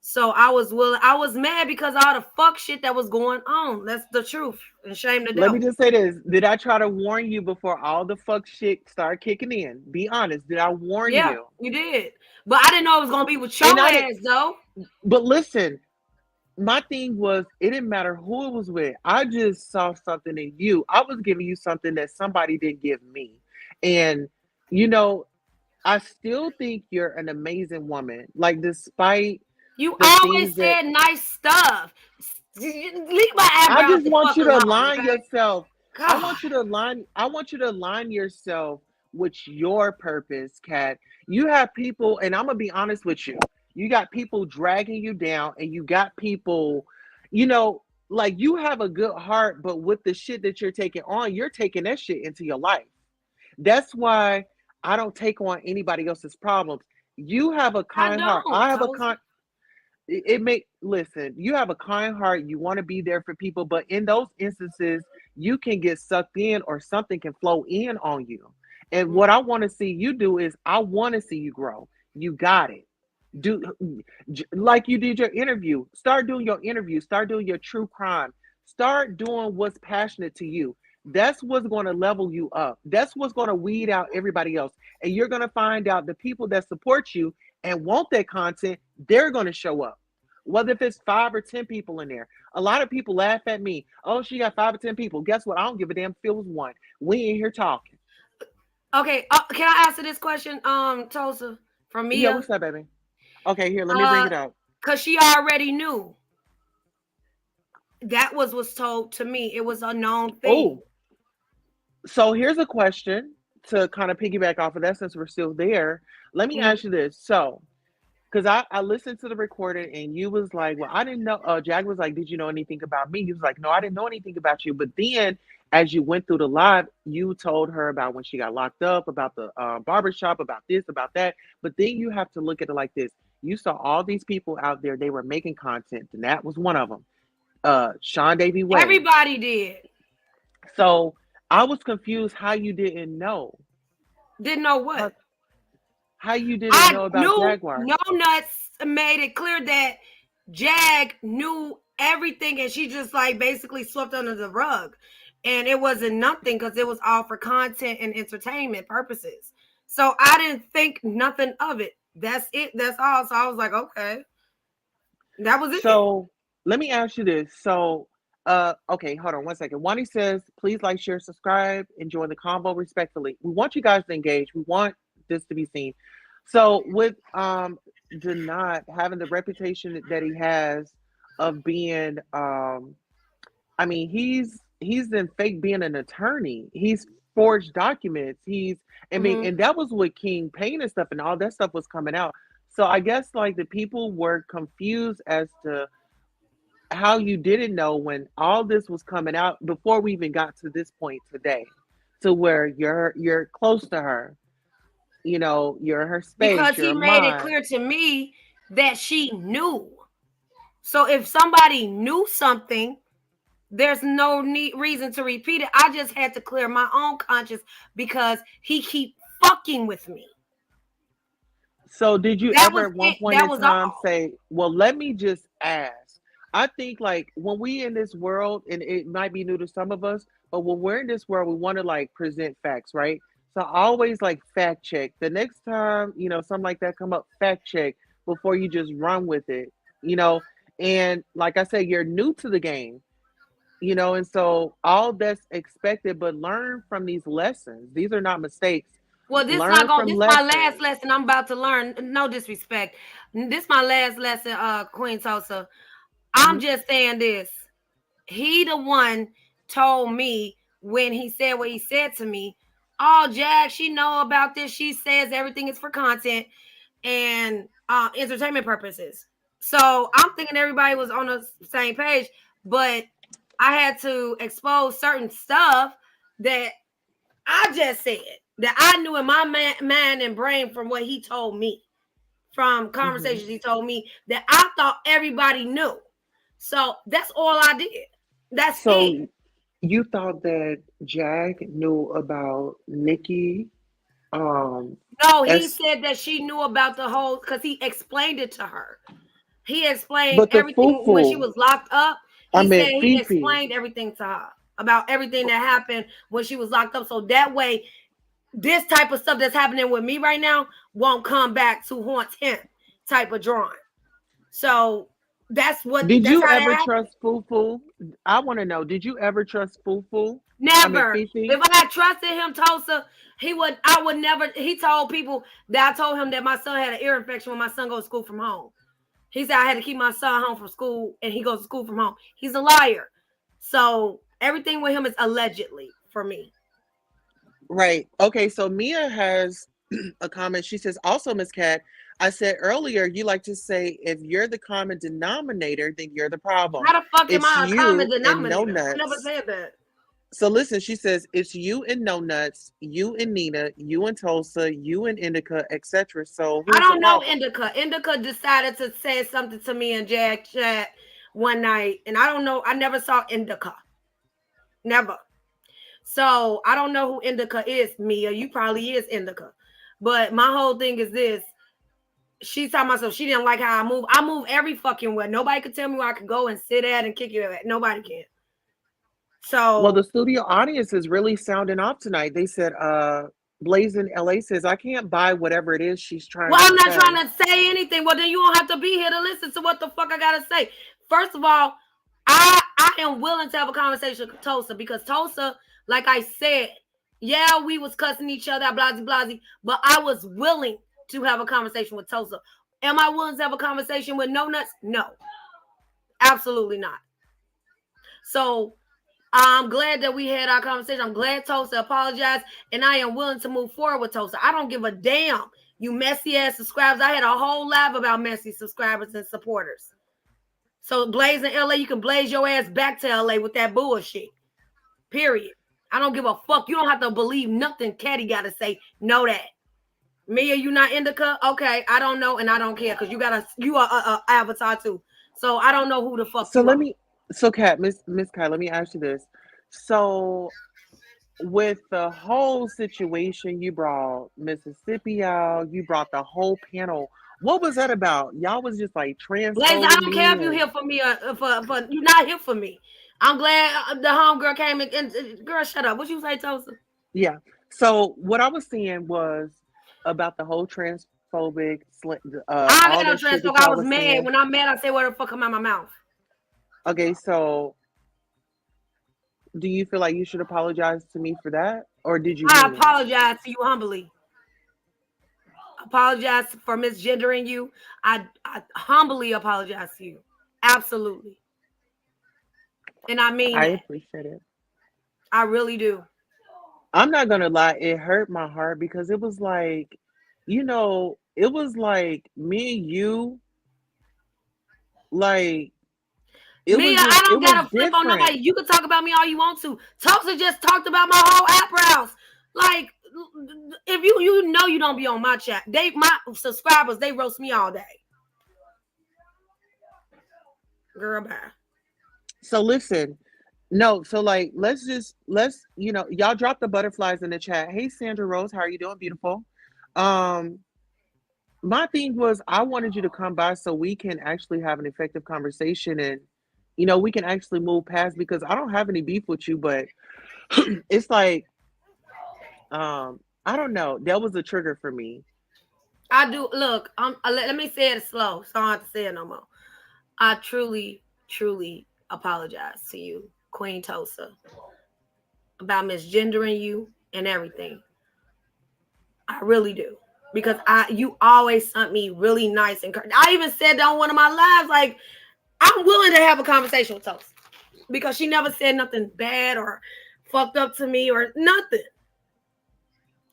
So I was willing. I was mad because of all the fuck shit that was going on. That's the truth. And shame the Let me devil. just say this. Did I try to warn you before all the fuck shit start kicking in? Be honest. Did I warn Yeah, you? you did. But I didn't know it was gonna be with And your I didn't, ass though. but listen, my thing was it didn't matter who it was with. I just saw something in you. I was giving you something that somebody didn't give me. And you know, I still think you're an amazing woman. Like despite You the always things that said nice stuff. Leave my I eyebrows just the want fuck you to alone, align okay? yourself. God. I want you to align yourself with your purpose, Kat. You have people, and I'm gonna be honest with you. You got people dragging you down, and you got people, you know, like you have a good heart, but with the shit that you're taking on, you're taking that shit into your life. That's why I don't take on anybody else's problems. You have a I kind heart. don't, I have a Toast. kind it may listen, you have a kind heart, you want to be there for people, but in those instances you can get sucked in or something can flow in on you. And what I want to see you do is I want to see you grow. You got it. Do like you did your interview. Start doing your interview. Start doing your true crime. Start doing what's passionate to you. That's what's going to level you up. That's what's going to weed out everybody else. And you're going to find out the people that support you and want that content, they're going to show up. Whether if it's 5 or 10 people in there. A lot of people laugh at me. Oh, she got 5 or 10 people. Guess what? I don't give a damn if it was one. We ain't here talking. Okay, can I answer this question, Tosa, from Yeah, Mia? what's up, baby? Okay, here, let me bring it up. Cause she already knew. That was told to me. It was a known thing. Oh, so here's a question to kind of piggyback off of that since we're still there. Let me Mhm. ask you this. So, because I listened to the recording and you was like, well, I didn't know. Jag was like, did you know anything about me? You was like, no, I didn't know anything about you. But then as you went through the live, you told her about when she got locked up, about the barbershop, about this, about that. But then you have to look at it like this. You saw all these people out there, they were making content, and that was one of them. Sean Davy Way. Everybody did. So I was confused how you didn't know. Didn't know what. How, how you didn't I know about knew Jaguar. No Nuts made it clear that Jag knew everything and she just like basically swept under the rug. And it wasn't nothing because it was all for content and entertainment purposes. So I didn't think nothing of it. That's it. That's all. So I was like, okay, that was it. So let me ask you this. So, okay, hold on one second. Wani says, please like, share, subscribe, enjoy the combo respectfully. We want you guys to engage. We want this to be seen. So with Denot having the reputation that he has of being I mean, he's in fake being an attorney. He's forged documents. I mean, Mhm. and that was with King Payne and stuff, and all that stuff was coming out. So I guess like the people were confused as to how you didn't know when all this was coming out before we even got to this point today, to where you're close to her, you're in her space, Because you're he a made it mod. clear to me that she knew. So if somebody knew something, there's no reason to repeat it. I just had to clear my own conscience because he keep fucking with me. So did you That ever was at one it. point That in was time all. say, well, let me just ask? I think like when we in this world, and it might be new to some of us, but when we're in this world, we want to like present facts, right? So I always like fact check. The next time, something like that come up, fact check before you just run with it, you know. And like I said, you're new to the game, and so all that's expected, but learn from these lessons. These are not mistakes. Well, Learn from this my last lessons. lesson I'm about to learn. No disrespect. This my last lesson, Queen Tulsa. I'm Mhm. just saying this. He the one told me when he said what he said to me. Oh, Jack, she know about this. She says everything is for content and entertainment purposes. So I'm thinking everybody was on the same page, but I had to expose certain stuff that I just said that I knew in my mind and brain from what he told me, from Mhm. conversations he told me that I thought everybody knew. So that's all I did. That's it. So you thought that Jag knew about Nikki, No, he as said that she knew about the whole because he explained it to her. He explained but the everything when she fufu, was locked up. I He said meant he Fifi. explained everything to her about everything that happened when she was locked up. So that way, this type of stuff that's happening with me right now won't come back to haunt him type of drawing. So Did that's you how that ever happened. trust Fufu? I want to know. Did you ever trust Fufu? I mean Never. If Fifi. I trusted him, Tulsa, I would never. He told people that I told him that my son had an ear infection when my son goes to school from home. He said I had to keep my son home from school and he goes to school from home. He's a liar. So everything with him is allegedly for me. Right. Okay. So Mia has a comment. She says, also, Miss Cat, I said earlier, you like to say if you're the common denominator, then you're the problem. How the fuck am It's I a common you and no denominator? I never nuts. said that. So listen, she says it's you and No Nuts, you and Nina, you and Tulsa, you and Indica, etc. So I who's the don't know problem? Indica. Indica decided to say something to me in Jack chat one night, and I don't know. I never saw Indica. Never. So I don't know who Indica is. Mia, you probably is Indica. But my whole thing is this. She's talking about so she didn't like how I move. I move every fucking way. Nobody could tell me where I could go and sit at and kick you at. Nobody can. Well, the So, studio audience is really sounding off tonight. They said, Blazing LA says, I can't buy whatever it is she's trying well, to I'm not say. trying to say anything. Well, then you don't have to be here to listen to what the fuck I gotta say. First of all, I am willing to have a conversation with Tulsa because Tulsa, like I said, yeah, we was cussing each other, blasey blasey, but I was willing to have a conversation with Tulsa. Am I willing to have a conversation with No Nuts? No, absolutely not. So I'm glad that we had our conversation. I'm glad Tosa apologized, and I am willing to move forward with Tosa. I don't give a damn, you messy ass subscribers. I had a whole live about messy subscribers and supporters. So Blaze in LA, you can blaze your ass back to LA with that bullshit. Period. I don't give a fuck. You don't have to believe nothing Caddy got to say. Know that. Mia, you not indica? Okay, I don't know, and I don't care because you are a avatar too. So I don't know who the fuck So you let are. me, so Kat, Miss Kai, let me ask you this. So with the whole situation, you brought Mississippi out, you brought the whole panel. What was that about? Y'all was just like Blaze, I transphoning don't care me if you and here for me or for you're not here for me. I'm glad the homegirl came in. And girl, shut up. What you say, Tosa? yeah. So what I was saying was about the whole transphobic, I all ain't no the shit transfer. that I y'all was was mad. saying. When I'm mad, I say what the fuck come out my mouth. Okay, so do you feel like you should apologize to me for that, or did you I mean it? apologize to you humbly. Apologize for misgendering you. I humbly apologize to you. Absolutely. And I mean I that. appreciate it. I really do. I'm not gonna lie, it hurt my heart because it was like, it was like me and you, like Mia, I it don't was gotta flip on different. nobody. You can talk about me all you want to. Tosa just talked about my whole eyebrows. Like, if you know you don't be on my chat, my subscribers they roast me all day. Girl, bye. So listen, no, so like let's y'all drop the butterflies in the chat. Hey Sandra Rose, how are you doing? Beautiful. Um, my thing was I wanted you to come by so we can actually have an effective conversation and we can actually move past because I don't have any beef with you, but it's like I don't know. That was a trigger for me. I do look. Let me say it slow, so I don't have to say it no more. I truly, truly apologize to you, Queen Tosa, about misgendering you and everything. I really do. Because you always sent me really nice and I even said that on one of my lives, like, I'm willing to have a conversation with Tosa. Because she never said nothing bad or fucked up to me or nothing.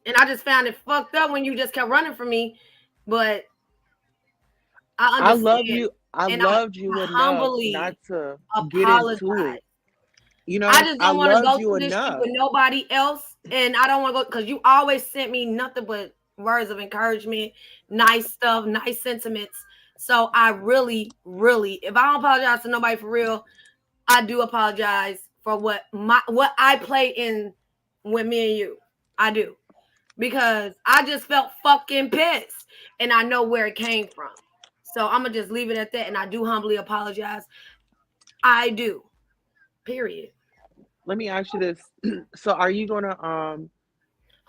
And I just found it fucked up when you just kept running from me. But I I love understand. you. I And loved you I enough not humbly to get apologize. into it. You know what I just I don't want to loved go you through this shit enough. with nobody else. And I don't want to go because you always sent me nothing but words of encouragement, nice stuff, nice sentiments. So I really, really, if I don't apologize to nobody for real, I do apologize for what I play in with me and you. I do. Because I just felt fucking pissed. And I know where it came from. So I'm gonna just leave it at that. And I do humbly apologize. I do. Period. Let me ask you this. So are you gonna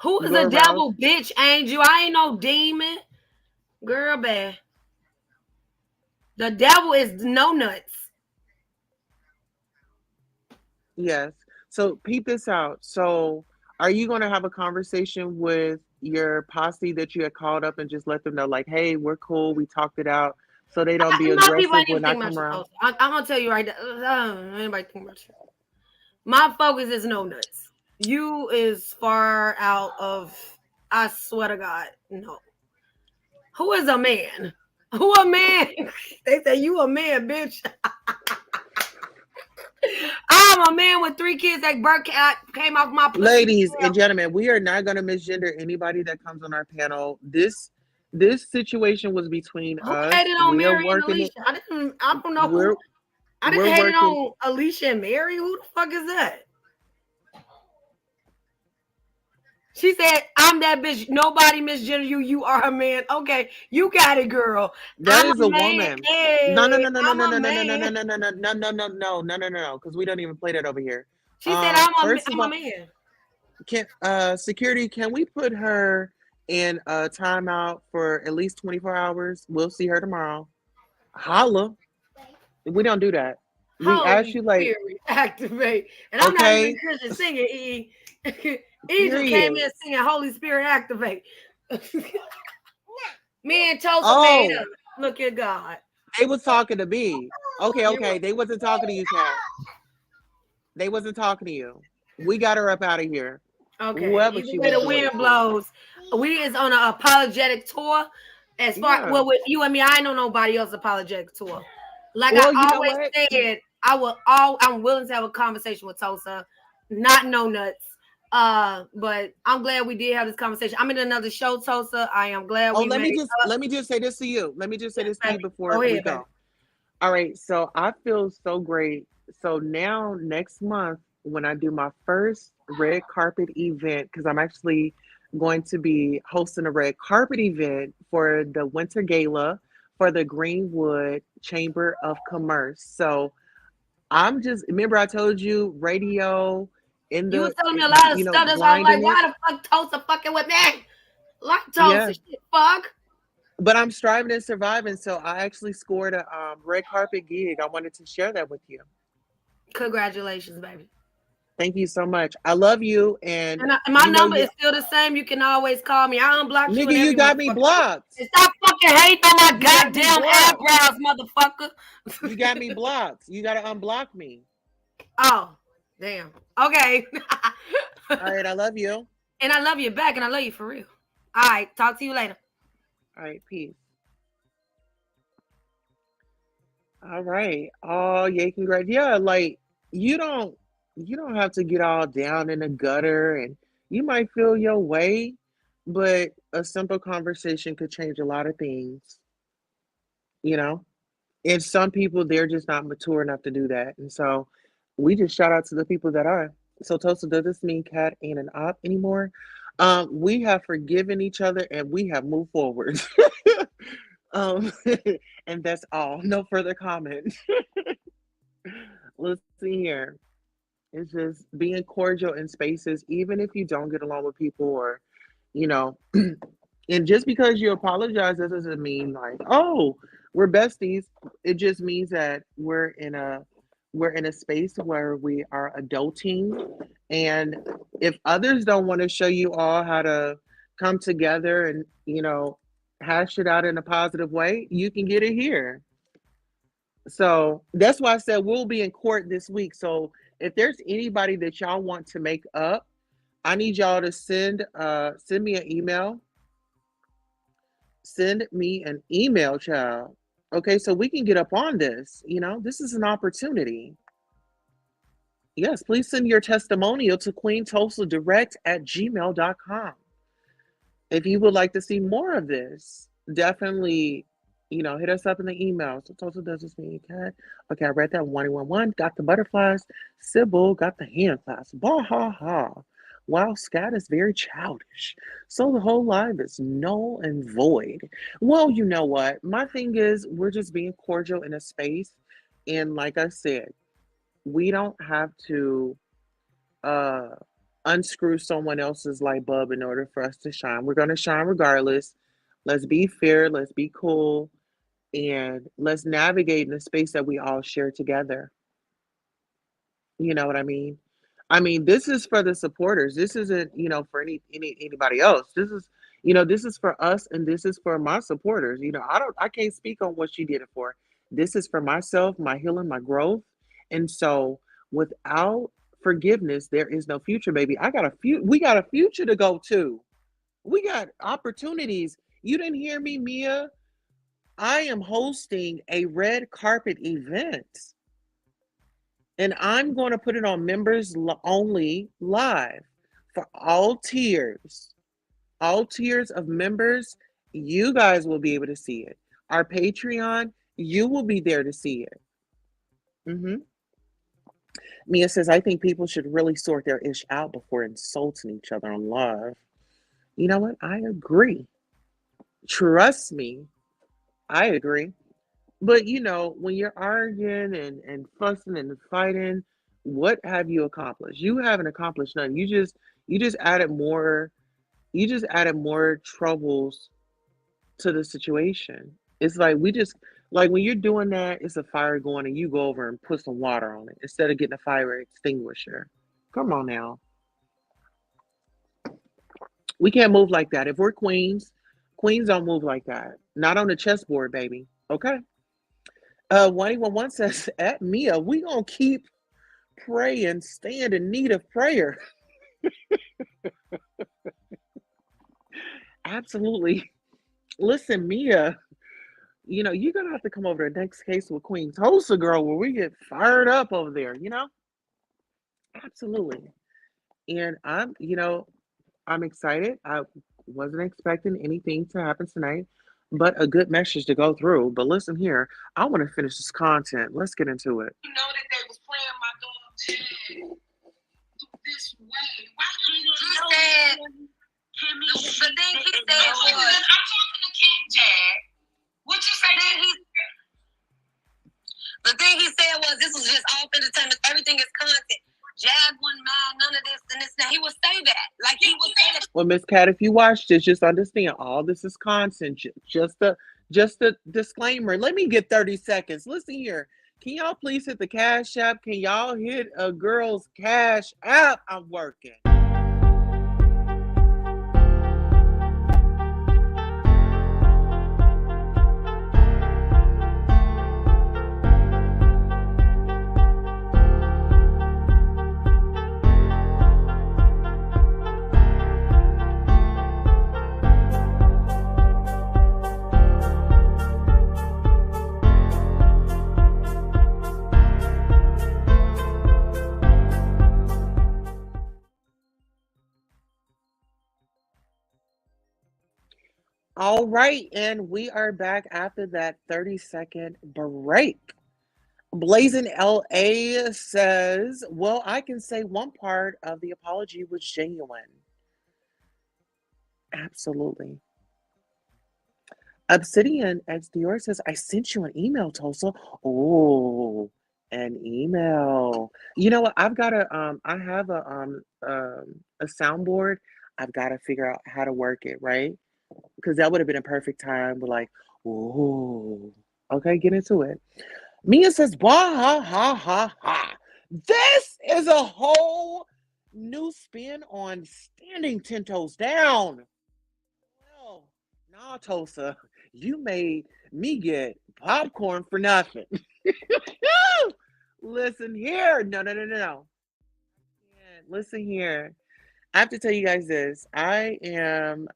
Who is go a around? devil, bitch, Angel? I ain't no demon. Girl, bad. The devil is no nuts. Yes. So peep this out. So are you gonna have a conversation with your posse that you had called up and just let them know, like, hey, we're cool, we talked it out, so they don't be My people aggressive ain't even when I think come about you, around? Toast. I'm gonna tell you right now. Anybody think about you? My focus is no nuts. You is far out of. I swear to God, no. Who is a man? Who a man? They say you a man, bitch. I'm a man with 3 kids that came off my pussy. Ladies and gentlemen, we are not gonna misgender anybody that comes on our panel. This situation was between Who us. hated on We are Mary and working it. Alicia? I don't know We're who. I we're didn't hate it working. on Alicia and Mary. Who the fuck is that? She said, I'm that bitch. Nobody misgender you. You are a man. Okay, you got it, girl. That I'm a is a man. woman. No, no, Hey, no, no, no, I'm no, a no, no, no, no, no, man. no, no, no, no, no, no, no, because we don't even play that over here. She said, First of I'm a all, man. can security, can we put her in a timeout for at least 24 hours? We'll see her tomorrow. Holla. We don't do that. We ask Holy you like, Spirit, activate. And I'm not even okay, Christian singing, E. E just came period. in singing Holy Spirit, activate. Me and Tosa made Oh, up. Look at God. they was talking to me. Okay, You okay. They wasn't talking to you, Cat. They wasn't talking to you. We got her up out of here. Okay. Whoever Either she way was the doing wind it to. blows. We is on an apologetic tour. As far Yeah. well with you and me, I ain't know nobody else apologetic tour. Like I Well, you know always what? said, I'm willing to have a conversation with Tulsa. Not no nuts. But I'm glad we did have this conversation. I'm in another show, Tulsa. I am glad Oh, we made up. let me just say this to you. Let me just say Yes, this to you baby. Go before we ahead, baby. go. All right, so I feel so great. So now next month, when I do my first red carpet event, because I'm actually going to be hosting a red carpet event for the Winter Gala for the Greenwood Chamber of Commerce. So I'm just remember I told you radio in You was the telling me a lot of stuff. That's why I was like, grinding it. why the fuck Tulsa fucking with me? Like Yeah, Tulsa shit, fuck. but I'm striving and surviving. So I actually scored a red carpet gig. I wanted to share that with you. Congratulations, baby. Thank you so much. I love you, and And my you know number you, is still the same. You can always call me. I unblocked you nigga. and You every got me motherfucker. blocked. And stop fucking hating on my You got me goddamn blocked. eyebrows, motherfucker. You got me blocked. You got to unblock me. Oh, damn. Okay. All right. I love you. And I love you back, and I love you for real. All right. Talk to you later. All right. Peace. All right. Oh yeah. Congrats. Yeah. Like you don't you don't have to get all down in the gutter, and you might feel your way, but a simple conversation could change a lot of things. You know. And some people, they're just not mature enough to do that. And so we just shout out to the people that are. So Tosa, does this mean Cat ain't an op anymore? We have forgiven each other and we have moved forward. um, and that's all. No further comment. Let's see here. It's just being cordial in spaces, even if you don't get along with people or, you know, and just because you apologize, that doesn't mean like, oh, we're besties. It just means that we're in a space where we are adulting. And if others don't want to show you all how to come together and, hash it out in a positive way, you can get it here. So that's why I said we'll be in court this week. So if there's anybody that y'all want to make up, I need y'all to send me an email. Send me an email, child. Okay, so we can get up on this. This is an opportunity. Yes, please send your testimonial to queentulsadirect@gmail.com. If you would like to see more of this, definitely, hit us up in the email. So Tulsa does this mean cat. Okay, I read that 111. Got the butterflies. Sybil got the hand claps. Bah ha ha. Wow, Scat is very childish. So the whole life is null and void. Well, you know what? My thing is, we're just being cordial in a space. And like I said, we don't have to uh unscrew someone else's light bulb in order for us to shine. We're going to shine regardless. Let's be fair, let's be cool, and let's navigate in the space that we all share together. You know what I mean? I mean, this is for the supporters. This isn't, for anybody else. This is for us, and this is for my supporters. I can't speak on what she did it for. This is for myself, my healing, my growth. And so without forgiveness, there is no future, baby. We got a future to go to. We got opportunities. You didn't hear me, Mia. I am hosting a red carpet event. And I'm going to put it on members only live for all tiers. All tiers of members, you guys will be able to see it. Our Patreon, you will be there to see it. Mia says, I think people should really sort their ish out before insulting each other on live. You know what? I agree. Trust me, I agree. But when you're arguing and fussing and fighting, what have you accomplished? You haven't accomplished nothing. You just added more troubles to the situation. It's like like when you're doing that, it's a fire going and you go over and put some water on it instead of getting a fire extinguisher. Come on now. We can't move like that. If we're queens, queens don't move like that. Not on the chessboard, baby. Okay. 111 says, at Mia, we gonna keep pray and stand in need of prayer. Absolutely. Listen, Mia, you're gonna have to come over to the next case with Queen Tulsa, girl, where we get fired up over there. Absolutely. And I'm excited. I wasn't expecting anything to happen tonight, but a good message to go through. But listen here, I want to finish this content. Let's get into it. You know that they was playing my dog Jag this way. Why you said, the thing he said was, I'm talking to Cat Jag. What you say? The thing he said was, this was just all entertainment. Everything is content. Jag wouldn't mind none of this and this. Now he would say that, like he would say that. Well, Miss Cat, if you watch this, just understand all this is content. Just a disclaimer. Let me get 30 seconds. Listen here. Can y'all please hit the Cash App? Can y'all hit a girl's Cash App? I'm working. All right, and we are back after that 30-second break. Blazing LA says, well, I can say one part of the apology was genuine. Absolutely. Obsidian X Dior says, I sent you an email, Tulsa. Oh, an email. You know what? I have a soundboard. I've got to figure out how to work it, right? Because that would have been a perfect time. We're like, ooh, okay, get into it. Mia says, wah, ha, ha, ha, ha. This is a whole new spin on standing 10 toes down. Well, nah, Tulsa, you made me get popcorn for nothing. Listen here. No. Listen here. I have to tell you guys this. I am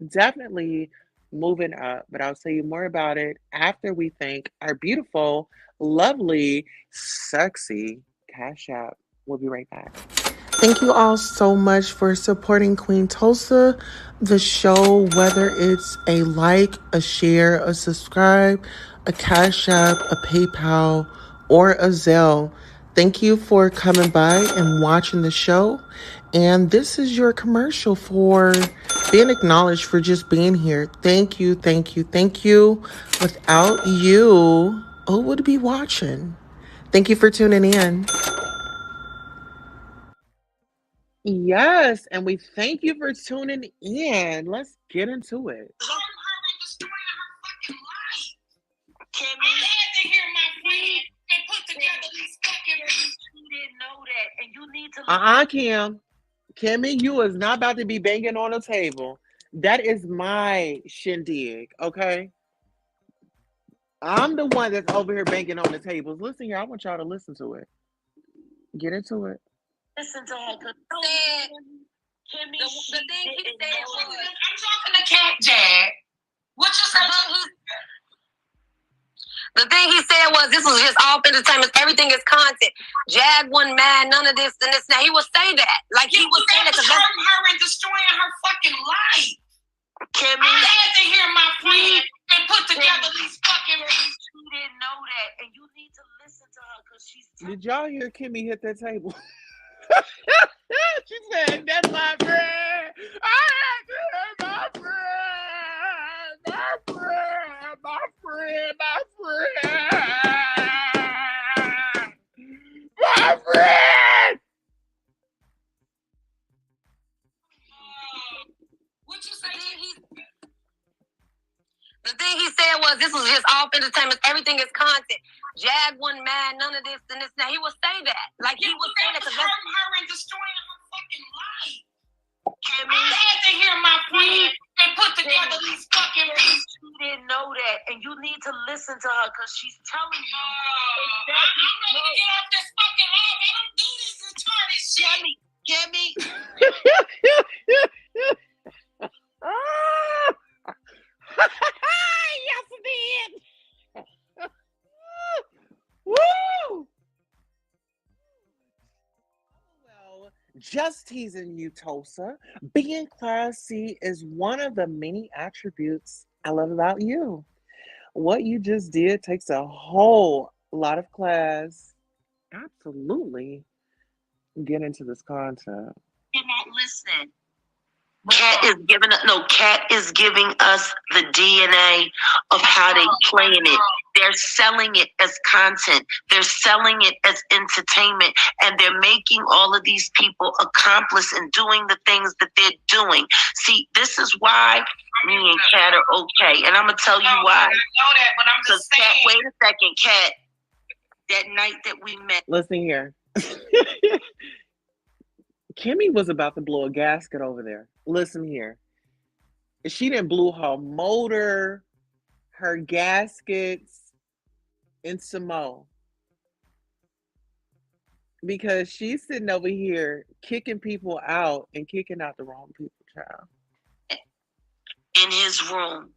definitely moving up, but I'll tell you more about it after we thank our beautiful, lovely, sexy Cash App. We'll be right back. Thank you all so much for supporting Queen Tulsa, the show, whether it's a like, a share, a subscribe, a Cash App, a PayPal, or a Zelle. Thank you for coming by and watching the show. And this is your commercial for being acknowledged for just being here. Thank you. Without you, who would be watching? Thank you for tuning in. Yes, and we thank you for tuning in. Let's get into it. Kimmy, I had to hear my friend and put together these fucking. you didn't know that, and you need to. Kimmy, you is not about to be banging on a table. That is my shindig, okay? I'm the one that's over here banging on the tables. Listen here, I want y'all to listen to it. Get into it. Listen to her. Kimmy, The thing he said was, I'm talking to Cat Jag. What you say? The thing he said was, this was just all entertainment. Everything is content. Jag wouldn't mind none of this and this. Now he would say that, like he would say that, hurting her and destroying her fucking life. Kimmy, I had to hear my friend and put together these fucking. You didn't know that, and you need to listen to her because she's. Did y'all hear Kimmy hit that table? She said, that's my friend. I had to hear my friend. My friend. What you say? The thing he said was, this was just all entertainment. Everything is content. Jag wouldn't mind none of this and this. Now he would say that, like he would say that, hurting her and destroying her fucking life. Kimmy, I had to hear my friend and put together these fucking. You didn't know that, and you need to listen to her because she's telling you. I'm ready to get off this fucking life. I don't do Just teasing you, Tosa. Being classy is one of the many attributes I love about you. What you just did takes a whole lot of class. Absolutely. Get into this content. You're not listening. Cat is giving us the DNA of how they playing it. They're selling it as content. They're selling it as entertainment, and they're making all of these people accomplice in doing the things that they're doing. See, this is why me and Cat are okay, and I'm gonna tell you why. I know that, but I'm just saying. Cat, wait a second, Cat. That night that we met. Listen here. Kimmy was about to blow a gasket over there. Listen here. She didn't blew her motor, her gaskets, and some more. Because she's sitting over here kicking people out and kicking out the wrong people, child. In his room.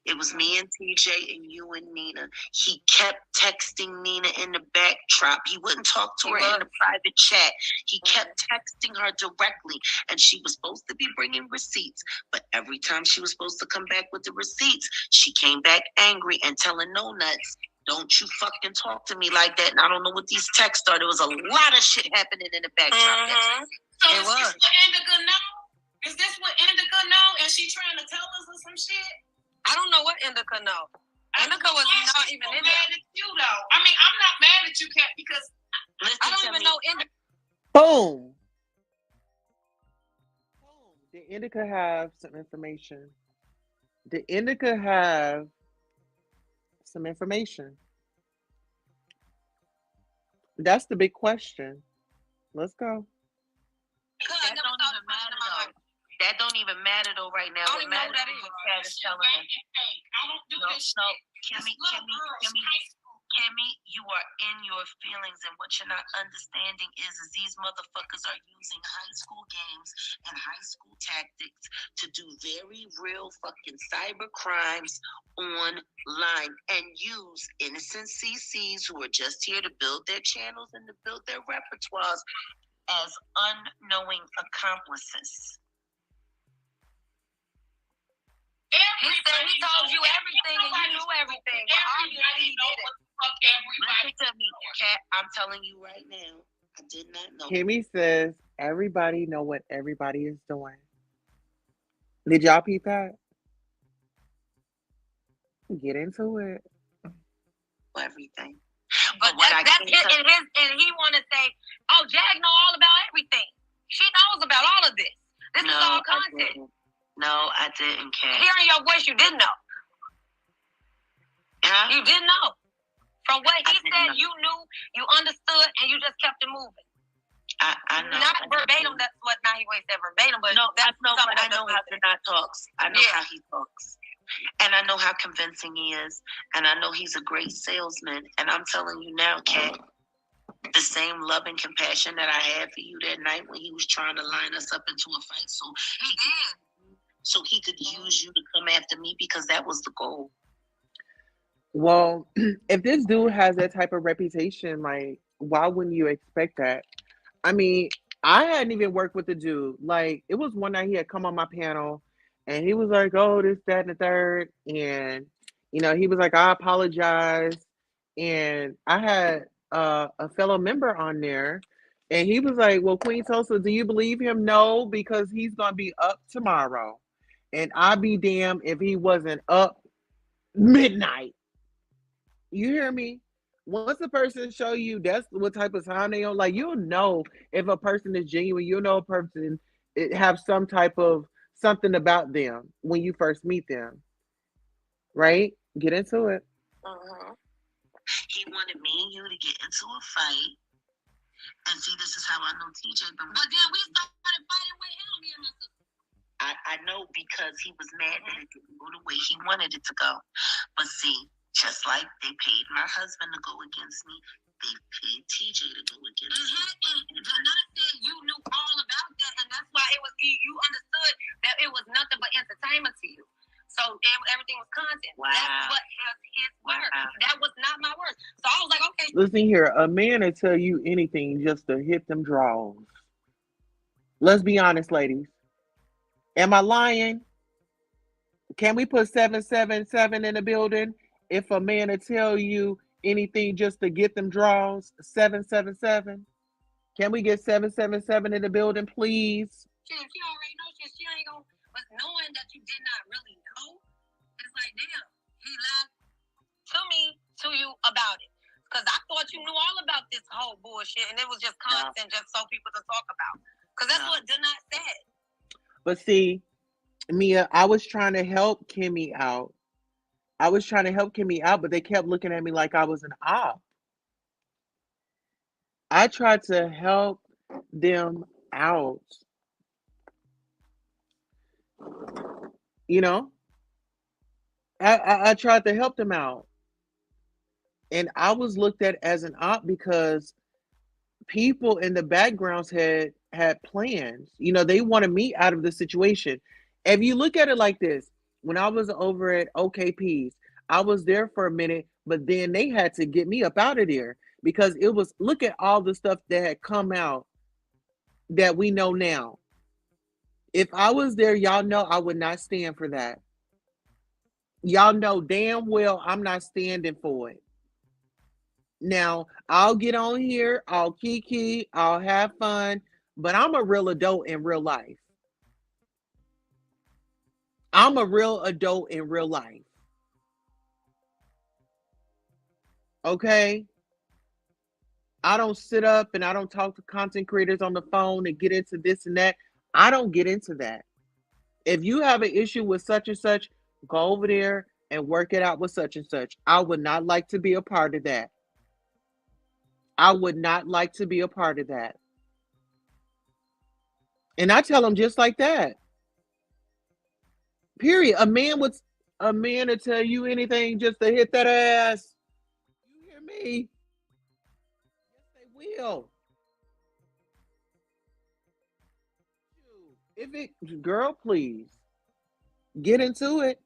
It was me and TJ and you and Nina. He kept texting Nina in the backdrop. He wouldn't talk to her in the private chat. He kept texting her directly, and she was supposed to be bringing receipts. But every time she was supposed to come back with the receipts, she came back angry and telling No Nuts, don't you fucking talk to me like that. And I don't know what these texts are. There was a lot of shit happening in the backdrop. Mm-hmm. So is this what Indica know? Is this what Indica know? And she trying to tell us or some shit? I don't know what Indica know. Indica was not even in there. Mad at you though. I mean, I'm not mad at you, Cat, because I don't even know Indica. Boom. Boom. Did Indica have some information? Did Indica have some information? That's the big question. Let's go. That don't even matter though right now. What matters is what Cat is telling us. I don't do this shit. Kimmy, you are in your feelings, and what you're not understanding is these motherfuckers are using high school games and high school tactics to do very real fucking cyber crimes online and use innocent CCs who are just here to build their channels and to build their repertoires as unknowing accomplices. He said he told you everything and you knew everything. But obviously he did it. Listen to me, Cat. I'm telling you right now, I did not know. Kimmy says everybody know what everybody is doing. Did y'all peep that? Get into it. Everything. But that's it. And he want to say, oh, Jag know all about everything. She knows about all of this. This is all content. No, I didn't, Cat. Hearing your voice, you didn't know. Huh? You didn't know. From what he said, you knew, you understood, and you just kept it moving. I know. Not verbatim, that's what Nahiwe said verbatim, but no, that's I know how Zanat talks. I know how he talks. And I know how convincing he is. And I know he's a great salesman. And I'm telling you now, Cat, the same love and compassion that I had for you that night when he was trying to line us up into a fight so he could use you to come after me, because that was the goal. Well, if this dude has that type of reputation, like, why wouldn't you expect that? I mean, I hadn't even worked with the dude. Like, it was one night he had come on my panel, and he was like, oh, this, that, and the third. And, you know, he was like, I apologize. And I had a fellow member on there, and he was like, well, Queen Tulsa, do you believe him? No, because he's going to be up tomorrow. And I'd be damned if he wasn't up midnight. You hear me? Once a person show you that's what type of time they on, like, you'll know if a person is genuine. You'll know a person have some type of something about them when you first meet them. Right? Get into it. He wanted me and you to get into a fight. And see, this is how I know TJ. But then we started fighting with him, me and my sister. I know, because he was mad that it didn't go the way he wanted it to go. But see, just like they paid my husband to go against me, they paid TJ to go against me. And Zanat said you knew all about that, and that's why you understood that it was nothing but entertainment to you. So everything was content. Wow. That's what his word. That was not my word. So I was like, okay. Listen here, a man will tell you anything just to hit them draws. Let's be honest, ladies. Am I lying? Can we put 777 in the building? If a man to tell you anything just to get them draws, 777. Can we get 777 in the building, please? Shit, if she already knows shit, she ain't gonna. But knowing that you did not really know, it's like, damn, he lied to me, to you about it. Because I thought you knew all about this whole bullshit, and it was just content just so people to talk about. Because that's what Denat said. But see, Mia, I was trying to help Kimmy out. I was trying to help Kimmy out, but they kept looking at me like I was an op. I tried to help them out. You know, I tried to help them out. And I was looked at as an op because people in the backgrounds had plans. You know, they wanted me out of the situation. If you look at it like this, when I was over at OKP's, I was there for a minute, but then they had to get me up out of there because it was, look at all the stuff that had come out that we know now. If I was there, y'all know I would not stand for that. Y'all know damn well I'm not standing for it. Now, I'll get on here, I'll kiki, I'll have fun, but I'm a real adult in real life. I'm a real adult in real life. Okay? I don't sit up and I don't talk to content creators on the phone and get into this and that. I don't get into that. If you have an issue with such and such, go over there and work it out with such and such. I would not like to be a part of that. I would not like to be a part of that. And I tell them just like that. Period. A man to tell you anything just to hit that ass. You hear me? Yes, they will. If it, girl, please get into it.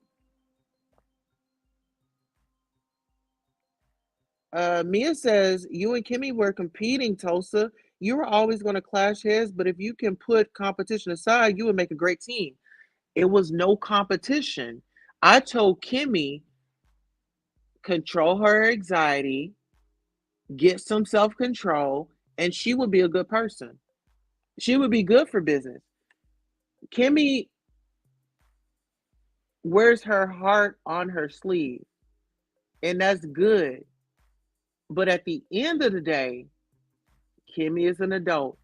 Mia says you and Kimmy were competing, Tulsa. You were always going to clash heads, but if you can put competition aside, you would make a great team. It was no competition. I told Kimmy control her anxiety, get some self control, and she would be a good person. She would be good for business. Kimmy wears her heart on her sleeve, and that's good. But at the end of the day, Kimmy is an adult.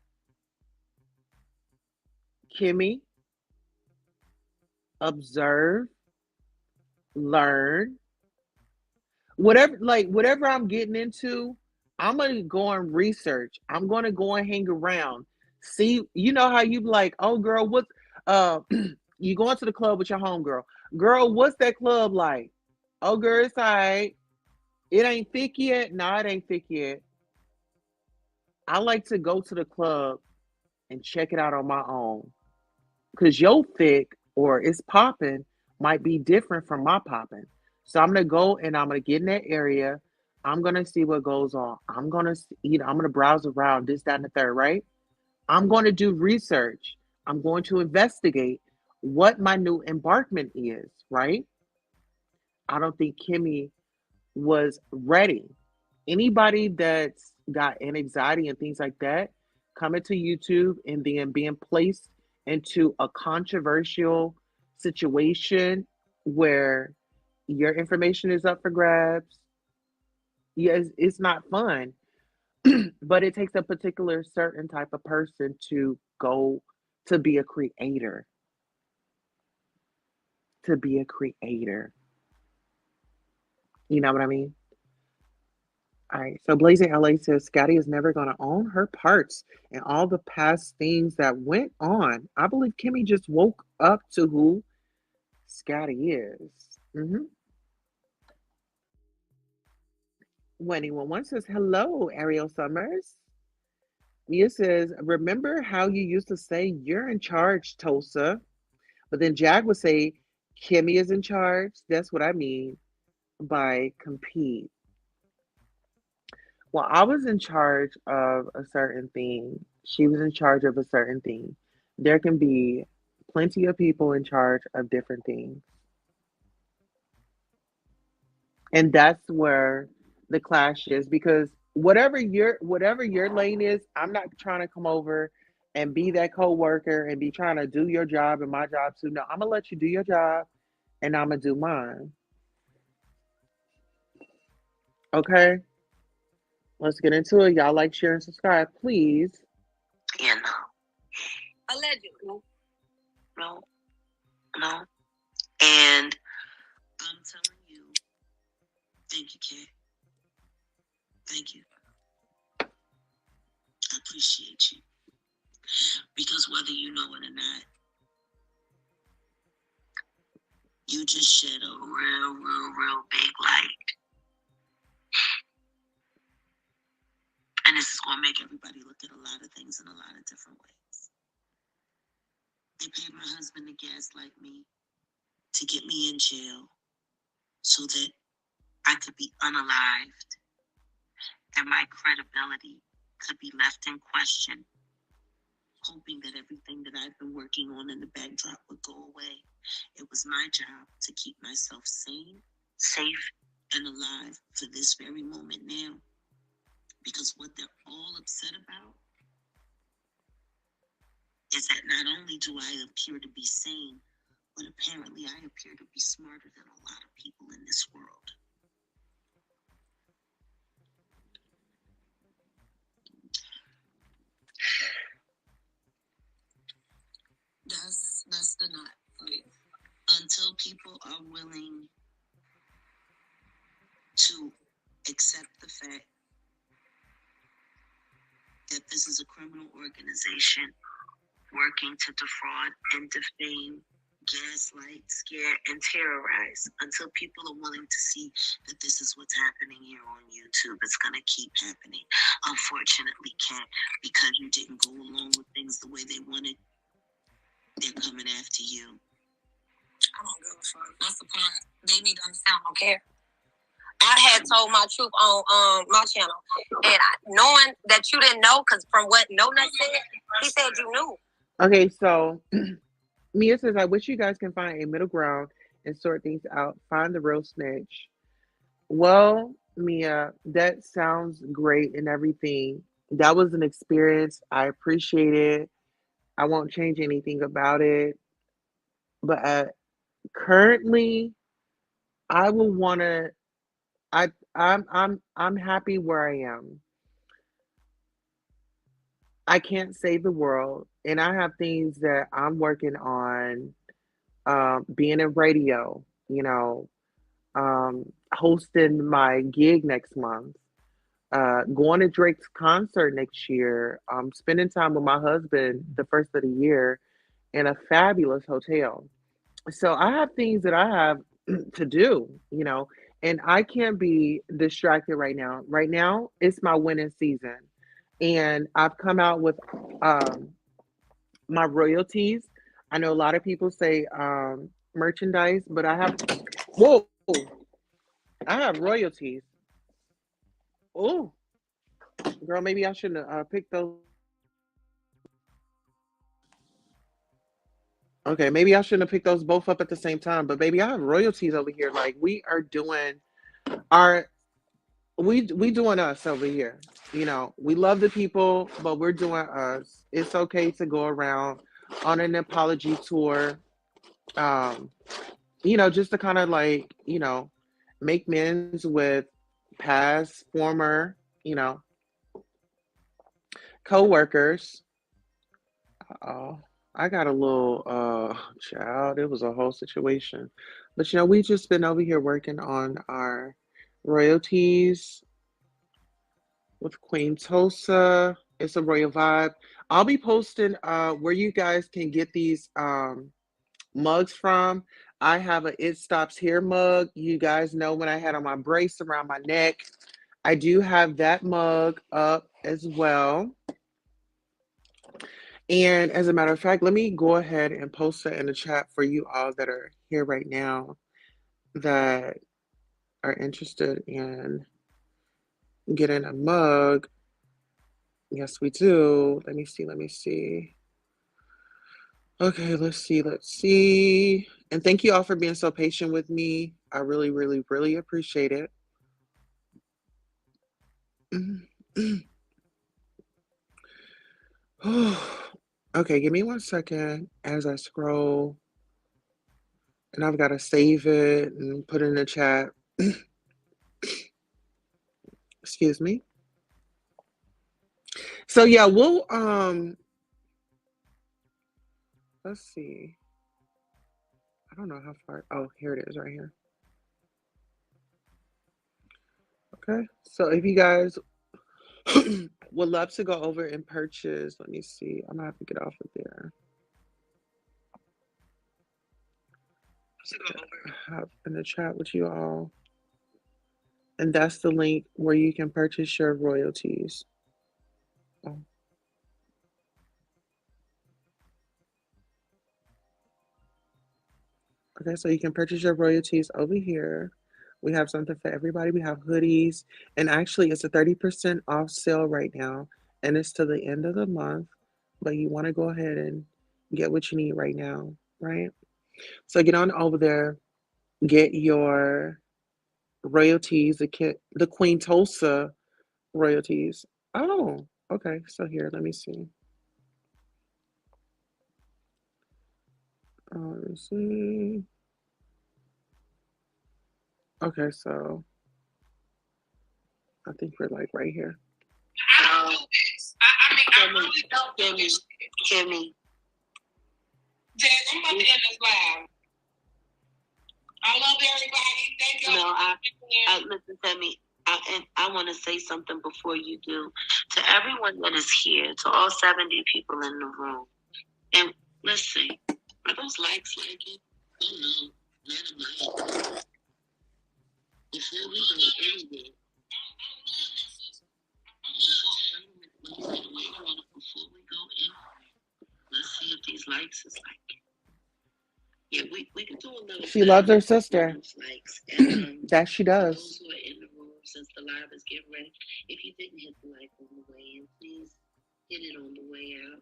Kimmy, observe, learn, whatever I'm getting into, I'm gonna go and research. I'm gonna go and hang around. See, you know how you like, oh girl, what's you going to the club with your homegirl. Girl, what's that club like? Oh girl, it's all right. It ain't thick yet. No, it ain't thick yet. I like to go to the club and check it out on my own. Cause your thick or it's popping might be different from my popping. So I'm gonna go and I'm gonna get in that area. I'm gonna see what goes on. I'm gonna browse around this, that, and the third, right? I'm gonna do research. I'm going to investigate what my new embarkment is, right? I don't think Kimmy was ready. Anybody that's got anxiety and things like that, coming to YouTube and then being placed into a controversial situation where your information is up for grabs. Yes, it's not fun, but it takes a particular certain type of person to go to be a creator, to be a creator. You know what I mean? All right. So Blazing LA says Scotty is never going to own her parts and all the past things that went on. I believe Kimmy just woke up to who Scotty is. Mm-hmm. When anyone once says hello, Ariel Summers. Mia says, remember how you used to say you're in charge, Tulsa? But then Jag would say, Kimmy is in charge. That's what I mean by compete. Well, I was in charge of a certain thing. She was in charge of a certain thing. there can be plenty of people in charge of different things. And that's where the clash is, because whatever your lane is, I'm not trying to come over and be that co-worker and be trying to do your job and my job too. No, I'm gonna let you do your job and I'm gonna do mine. Okay, let's get into it. Y'all like, share, and subscribe, please. You know, Allegedly. no, no. And I'm telling you, thank you, Kat. Thank you. I appreciate you. Because whether you know it or not, you just shed a real big light. And this is going to make everybody look at a lot of things in a lot of different ways. They paid my husband to gaslight me, to get me in jail, so that I could be unalived and my credibility could be left in question, hoping that everything that I've been working on in the backdrop would go away. It was my job to keep myself sane, safe, and alive for this very moment now. Because what they're all upset about is that not only do I appear to be sane, but apparently I appear to be smarter than a lot of people in this world. That's the knot. Like, until people are willing to accept the fact that this is a criminal organization working to defraud and defame, gaslight, scare, and terrorize, until people are willing to see that this is what's happening here on YouTube, it's going to keep happening. Unfortunately, Kat, because you didn't go along with things the way they wanted, they're coming after you. I don't give a fuck. That's the part. They need to understand. I don't care. I had told my truth on my channel, and knowing that you didn't know, because from what No Nut said, he said you knew. Okay, so Mia says, I wish you guys can find a middle ground and sort things out. Find the real snitch. Well, Mia, that sounds great and everything. That was an experience. I appreciate it. I won't change anything about it. But currently, I will want to. I'm happy where I am. I can't save the world, and I have things that I'm working on. Being in radio, hosting my gig next month, going to Drake's concert next year, spending time with my husband the first of the year in a fabulous hotel. So I have things that I have to do, and I can't be distracted right now. Right now, it's my winning season, and I've come out with um, my royalties. I know a lot of people say merchandise, but I have, whoa, I have royalties. Oh, girl, maybe I shouldn't have picked those both up at the same time. Okay, maybe I shouldn't have picked those both up at the same time. But baby, I have royalties over here. Like we are doing our we doing us over here. We love the people, but we're doing us. It's okay to go around on an apology tour. Um, just to kind of like, make amends with past, former, co-workers. Oh, I got a little child. It was a whole situation. But we just been over here working on our royalties with Queen Tosa. It's a royal vibe. I'll be posting where you guys can get these mugs from. I have a It Stops Here mug. You guys know when I had on my brace around my neck. I do have that mug up as well. And as a matter of fact, let me go ahead and post it in the chat for you all that are here right now that are interested in getting a mug. Yes, we do. Let me see. Let me see. Okay, let's see. Let's see. And thank you all for being so patient with me. I really, really, really appreciate it. Okay, give me 1 second as I scroll, and I've got to save it and put it in the chat. Excuse me. So yeah, we'll let's see. I don't know how far. Oh, here it is right here. Okay. So if you guys would love to go over and purchase, let me see. I'm gonna have to get off of there. Have in the chat with you all. And that's the link where you can purchase your royalties. Oh. Okay, so you can purchase your royalties over here. We have something for everybody. We have hoodies, and actually, it's a 30% off sale right now, and it's to the end of the month. But you want to go ahead and get what you need right now, right? So get on over there, get your royalties, the Queen Tulsa royalties. Oh, okay. So here, let me see. Let me see. Okay, so I think we're like right here. I don't do this. I mean, I really don't do this. Kimmy. Jazz, I'm about to end this live. I love everybody. Thank you. No, I listen to me. I want to say something before you do. To everyone that is here, to all 70 people in the room, and listen, are those likes like it? Oh no, let them like. Before we go anywhere, before we go in, let's see if these likes is like it. Yeah, we can do another. She loves her sister. Likes. And, that she does. Those who are in the room, since the live is getting ready, if you didn't hit the like on the way in, please hit it on the way out.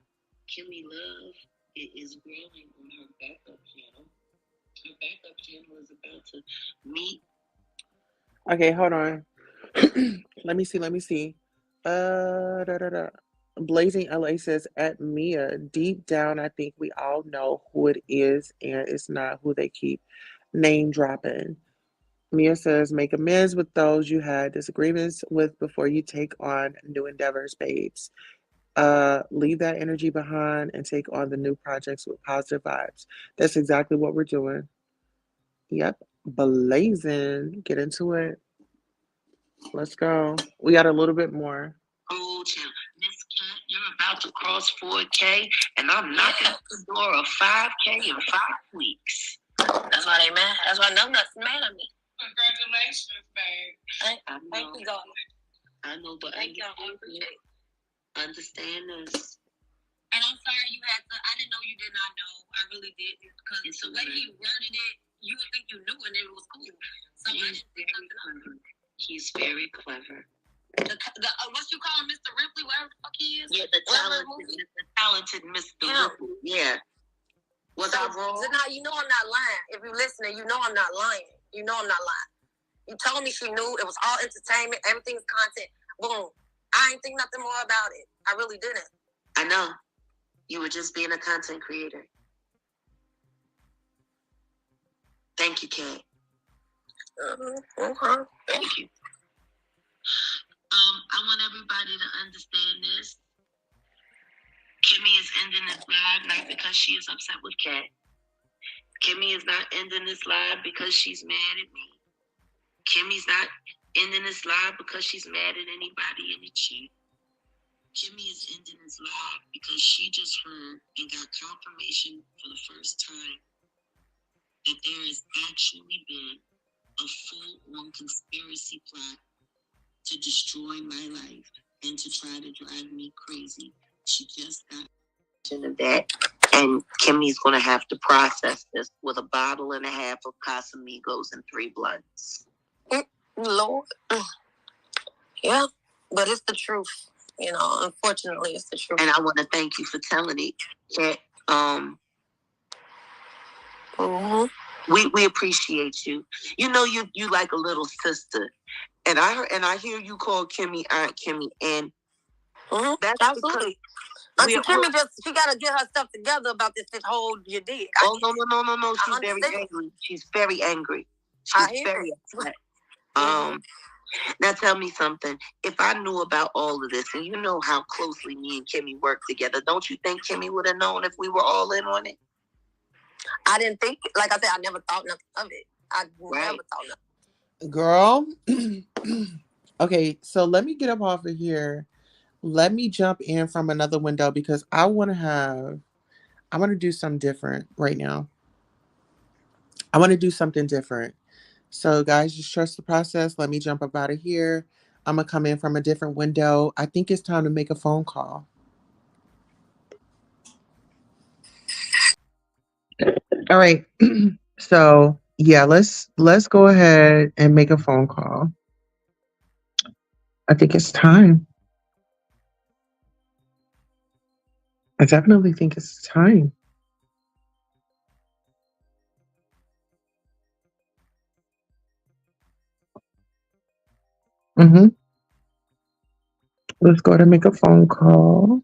Kimmy Love is growing on her backup channel. Her backup channel is about to meet. Okay, hold on. Let me see. Da, da, da. Blazing LA says at Mia, deep down, I think we all know who it is, and it's not who they keep name dropping. Mia says, make amends with those you had disagreements with before you take on new endeavors, babes. Leave that energy behind and take on the new projects with positive vibes. That's exactly what we're doing. Yep, blazing. Get into it. Let's go. We got a little bit more. Oh, Miss Cat, you're about to cross 4K, and I'm knocking at the door of 5K in 5 weeks. That's why they mad. That's why no nothing mad at me. Congratulations, babe. Thank you, God. I know, but thank you. Understand this. And I'm sorry you had to. I didn't know you did not know. I really didn't, because the way he worded it, you would think you knew and it was cool. So I didn't think nothing. He's very clever. What you call him, Mr. Ripley? Whatever the fuck he is. Yeah, the talented Mr. Ripley. Yeah. Was I wrong? Now you know I'm not lying. If you're listening, you know I'm not lying. You know I'm not lying. You told me she knew it was all entertainment, everything's content. Boom. I ain't think nothing more about it. I really didn't. I know. You were just being a content creator. Thank you, Kat. Okay. Thank you. I want everybody to understand this. Kimmy is ending this live not because she is upset with Kat. Kimmy is not ending this live because she's mad at me. Kimmy's not ending this live because she's mad at anybody in the chat. Kimmy is ending this live because she just heard and got confirmation for the first time that there has actually been a full-on conspiracy plot to destroy my life and to try to drive me crazy. She just got of that, and Kimmy's going to have to process this with a bottle and a half of Casamigos and 3 blunts. Lord. Yeah, but it's the truth. You know, unfortunately, it's the truth. And I want to thank you for telling it. That, We appreciate you. You know, you like a little sister, and I hear you call Kimmy Aunt Kimmy, and that's absolutely. Auntie Kimmy she gotta get her stuff together about this whole you did. No. She's very angry. She's very angry. She's very upset. Now tell me something. If I knew about all of this, and you know how closely me and Kimmy work together, don't you think Kimmy would have known if we were all in on it? I didn't think, like I said, I never thought nothing of it. I never thought nothing. Girl. Okay, so let me get up off of here. Let me jump in from another window because I want to do something different right now. I want to do something different. So, guys, just trust the process. Let me jump up out of here. I'm going to come in from a different window. I think it's time to make a phone call. All right. So, yeah, let's go ahead and make a phone call. I think it's time. I definitely think it's time. Mm-hmm. Let's go ahead and make a phone call.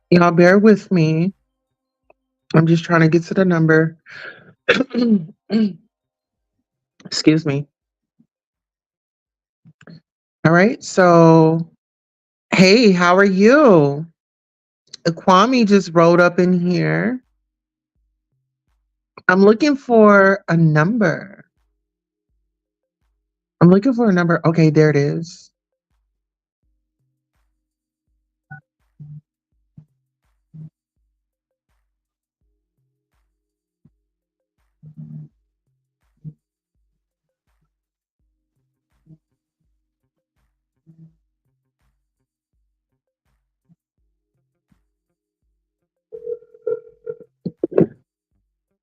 Y'all bear with me. I'm just trying to get to the number. Excuse me. All right. So, hey, how are you? Kwame just rolled up in here. I'm looking for a number. I'm looking for a number. Okay, there it is.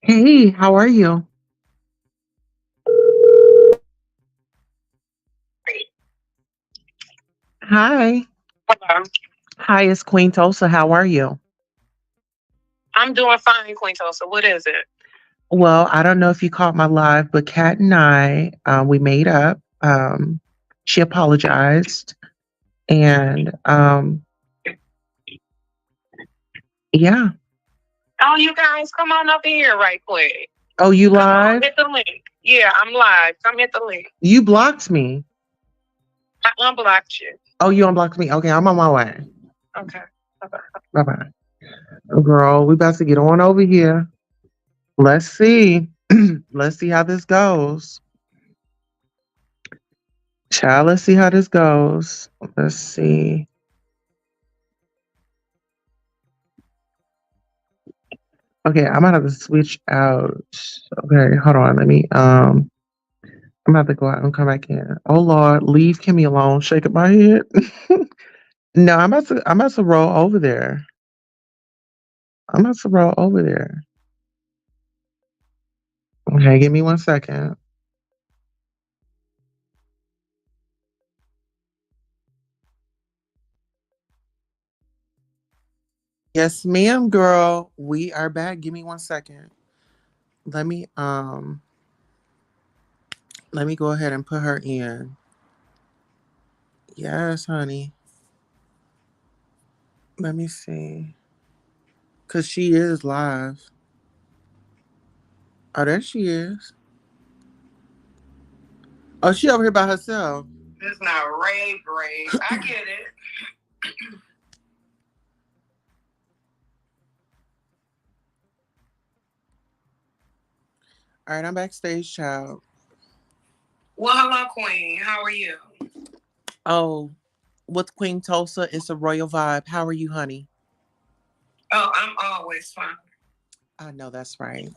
Hey, how are you? Hi. Hello. Hi, it's Queen Tosa. How are you? I'm doing fine, Queen Tosa. What is it? Well, I don't know if you caught my live, but Kat and I, we made up. She apologized. And yeah. Oh, you guys, come on up here right quick. Oh, you live? Hit the link. Yeah, I'm live. Come hit the link. You blocked me. I unblocked you. Oh, you unblocked me? Okay, I'm on my way. Okay. Bye-bye. Bye-bye. Oh, girl, we about to get on over here. Let's see. Let's see how this goes. Child, let's see how this goes. Let's see. Okay, I'm gonna have to switch out. Okay, hold on. Let me I'm about to go out and come back in. Oh Lord, leave Kimmy alone. Shaking my head. No, I'm about to roll over there. I'm about to roll over there. Okay, give me 1 second. Yes, ma'am, girl. We are back. Give me 1 second. Let me let me go ahead and put her in. Yes, honey. Let me see. Cause she is live. Oh, there she is. Oh, she over here by herself. It's not rave. I get it. All right, I'm backstage, child. Well, hello, Queen. How are you? Oh, with Queen Tulsa, it's a royal vibe. How are you, honey? Oh, I'm always fine. I know that's right.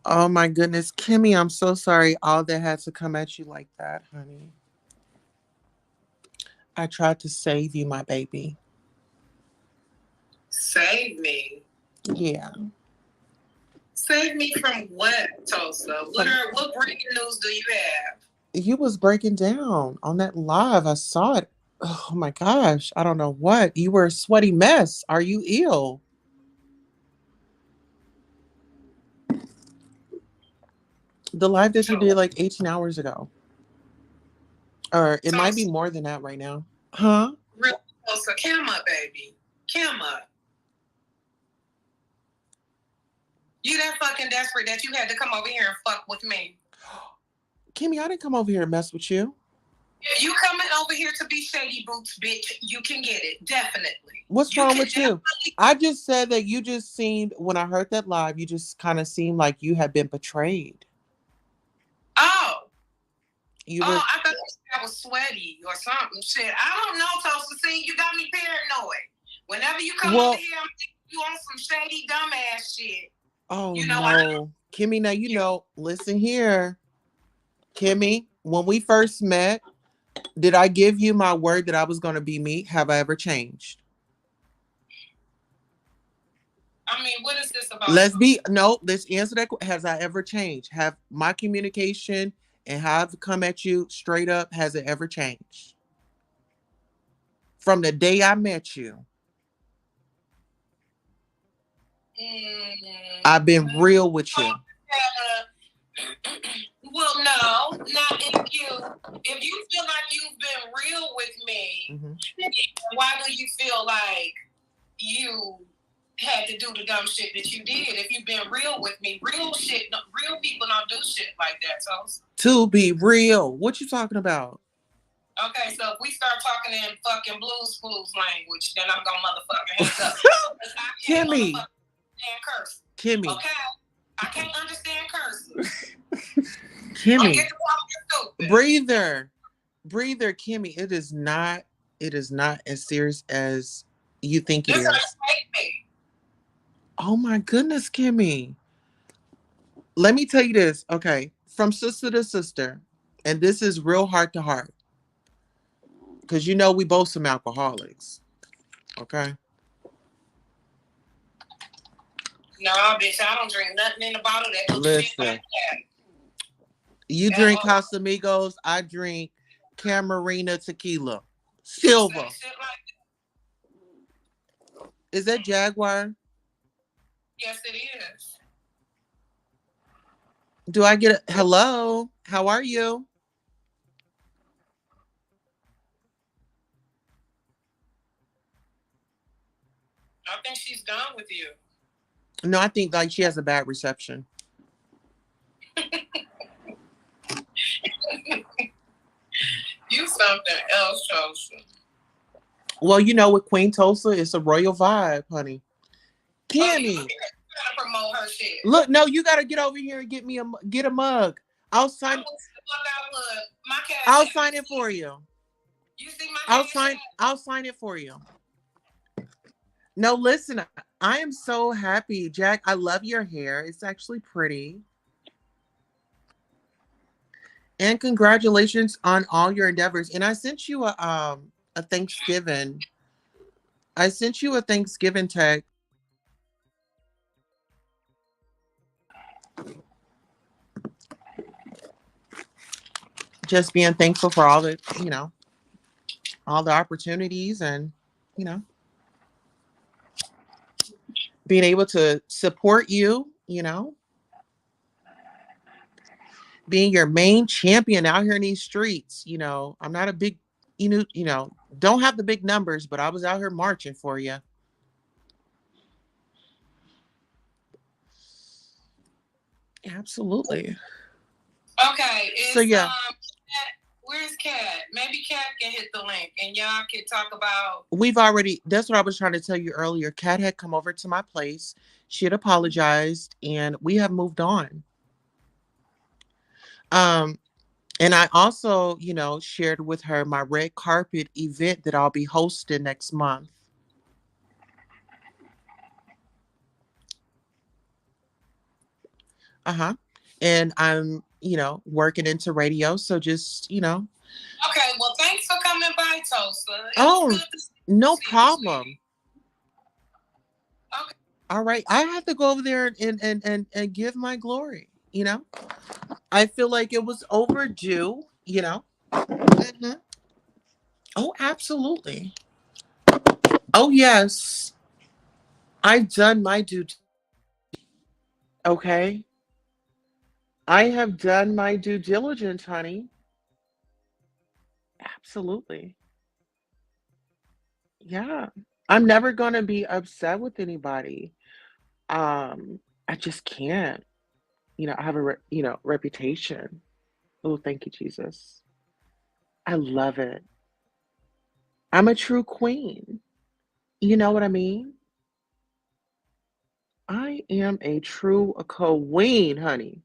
Oh my goodness, Kimmy, I'm so sorry all that had to come at you like that, honey. I tried to save you, my baby. Save me. Yeah. Save me from what, Tulsa? What breaking news do you have? You was breaking down on that live. I saw it. Oh my gosh. I don't know what. You were a sweaty mess. Are you ill? The live that you did like 18 hours ago. Or it might be Toast. more than that right now. Huh? Real close. So cam up, baby. Cam up. You that fucking desperate that you had to come over here and fuck with me. Kimmy, I didn't come over here and mess with you. If you coming over here to be shady boots, bitch, you can get it. Definitely. What's You wrong can with you? I just said that you just seemed, when I heard that live, you just kind of seemed like you had been betrayed. Oh. You Oh, were, I thought I was sweaty or something. Shit. I don't know, Toaster. See, you got me paranoid. Whenever you come over here, I'm thinking you on some shady dumbass shit. oh you know, no. Kimmy, now you know, listen here. Kimmy, when we first met, did I give you my word that I was going to be me? Have I ever changed? I mean, what is this about? Let's answer that. Has I ever changed? Have my communication and how I've come at you straight up, has it ever changed? From the day I met you, I've been real with you. Well, no, not if you feel like you've been real with me, why do you feel like you had to do the dumb shit that you did? If you've been real with me, real people don't do shit like that, so. To be real. What you talking about? Okay, so if we start talking in fucking blues language, then I'm gonna motherfucking hang up. Kimmy. Curse. Kimmy. Okay, I can't understand curses. Kimmy. Breather, Kimmy. It is not as serious as you think it is. Oh my goodness, Kimmy. Let me tell you this, okay? From sister to sister, and this is real heart to heart. Because you know we both some alcoholics. Okay? No, bitch, I don't drink nothing in the bottle that looks shit like that. You drink Casamigos, I drink Camarina tequila. Silver. Is that Jaguar? Yes, it is. Do I get a hello? How are you? I think she's done with you. No, I think like she has a bad reception. You something else, Tosa. Well, you know, with Queen Tosa, it's a royal vibe, honey. Kimmy. Promote her shit. Look, no, you gotta get over here and get a mug. I'll sign it for you. You see my I'll sign it for you. No, listen, I am so happy, Jack. I love your hair. It's actually pretty. And congratulations on all your endeavors. And I sent you a Thanksgiving. I sent you a Thanksgiving tag. Just being thankful for all the, all the opportunities and, being able to support you, being your main champion out here in these streets. I'm not a big, don't have the big numbers, but I was out here marching for you. Absolutely. Okay. So yeah. Where's Cat? Maybe Cat can hit the link and y'all can talk about. That's what I was trying to tell you earlier. Cat had come over to my place. She had apologized and we have moved on. And I also, shared with her my red carpet event that I'll be hosting next month. And I'm, working into radio. So just, Okay. Well, thanks for coming by, Tosa. Oh, no problem. Okay. All right. I have to go over there and give my glory, I feel like it was overdue, Oh, absolutely. Oh, yes. I've done my due. Okay. I have done my due diligence, honey. Absolutely. Yeah. I'm never going to be upset with anybody. I just can't. I have a reputation. Oh, thank you, Jesus. I love it. I'm a true queen. You know what I mean? I am a true queen, honey.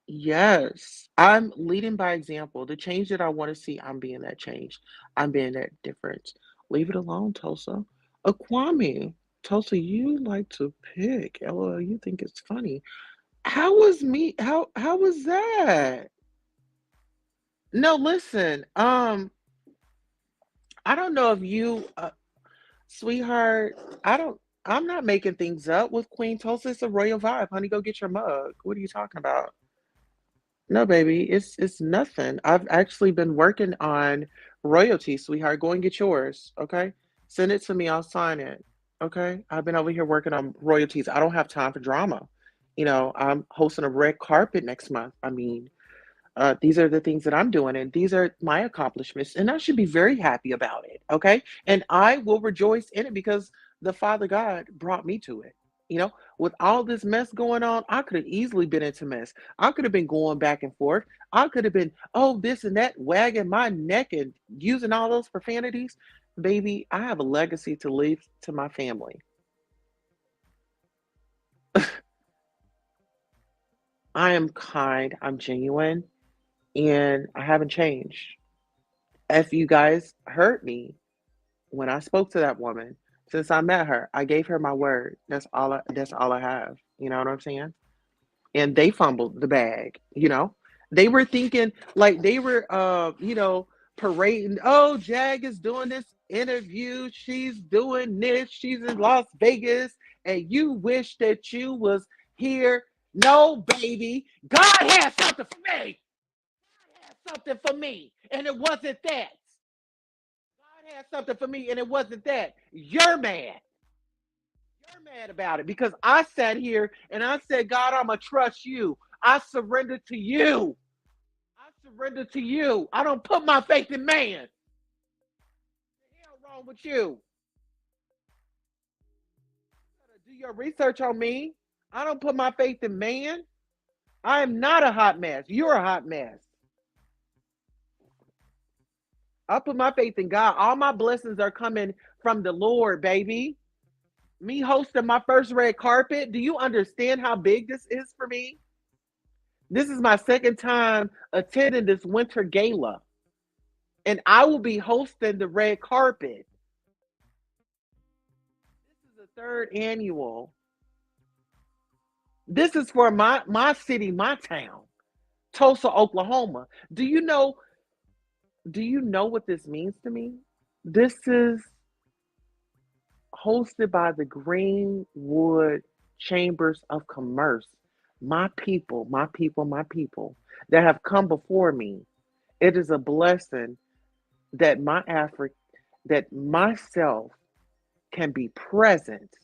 Yes. I'm leading by example. The change that I want to see, I'm being that change. I'm being that difference. Leave it alone, Tulsa. Kwame, Tulsa, you like to pick. LOL, you think it's funny. How was me? How was that? No, listen. I don't know if you, sweetheart. I don't. I'm not making things up with Queen Tulsa. It's a royal vibe, honey. Go get your mug. What are you talking about? No, baby, it's nothing. I've actually been working on royalty, sweetheart. Go and get yours, okay? Send it to me. I'll sign it. Okay? I've been over here working on royalties. I don't have time for drama. I'm hosting a red carpet next month. I mean, these are the things that I'm doing, and these are my accomplishments, and I should be very happy about it. Okay, and I will rejoice in it because the Father God brought me to it. With all this mess going on, I could have easily been into mess. I could have been going back and forth. I could have been, oh, this and that, wagging my neck and using all those profanities. Baby, I have a legacy to leave to my family. I am kind, I'm genuine, and I haven't changed. If you guys heard me when I spoke to that woman, since I met her, I gave her my word. That's all I have. You know what I'm saying? And they fumbled the bag. They were thinking like they were parading, oh, Jag is doing this interview, she's doing this, she's in Las Vegas, and you wish that you was here. No, baby. God has something for me. God has something for me. And it wasn't that. God had something for me, and it wasn't that. You're mad. You're mad about it because I sat here and I said, God, I'm going to trust you. I surrender to you. I surrender to you. I don't put my faith in man. What the hell wrong with you? Do your research on me. I don't put my faith in man. I am not a hot mess. You're a hot mess. I put my faith in God. All my blessings are coming from the Lord, baby. Me hosting my first red carpet. Do you understand how big this is for me? This is my second time attending this winter gala, and I will be hosting the red carpet. This is the third annual. This is for my city, my town, Tulsa, Oklahoma. Do you know what this means to me? This is hosted by the Greenwood Chambers of Commerce. My people, my people, my people that have come before me. It is a blessing that that myself can be present,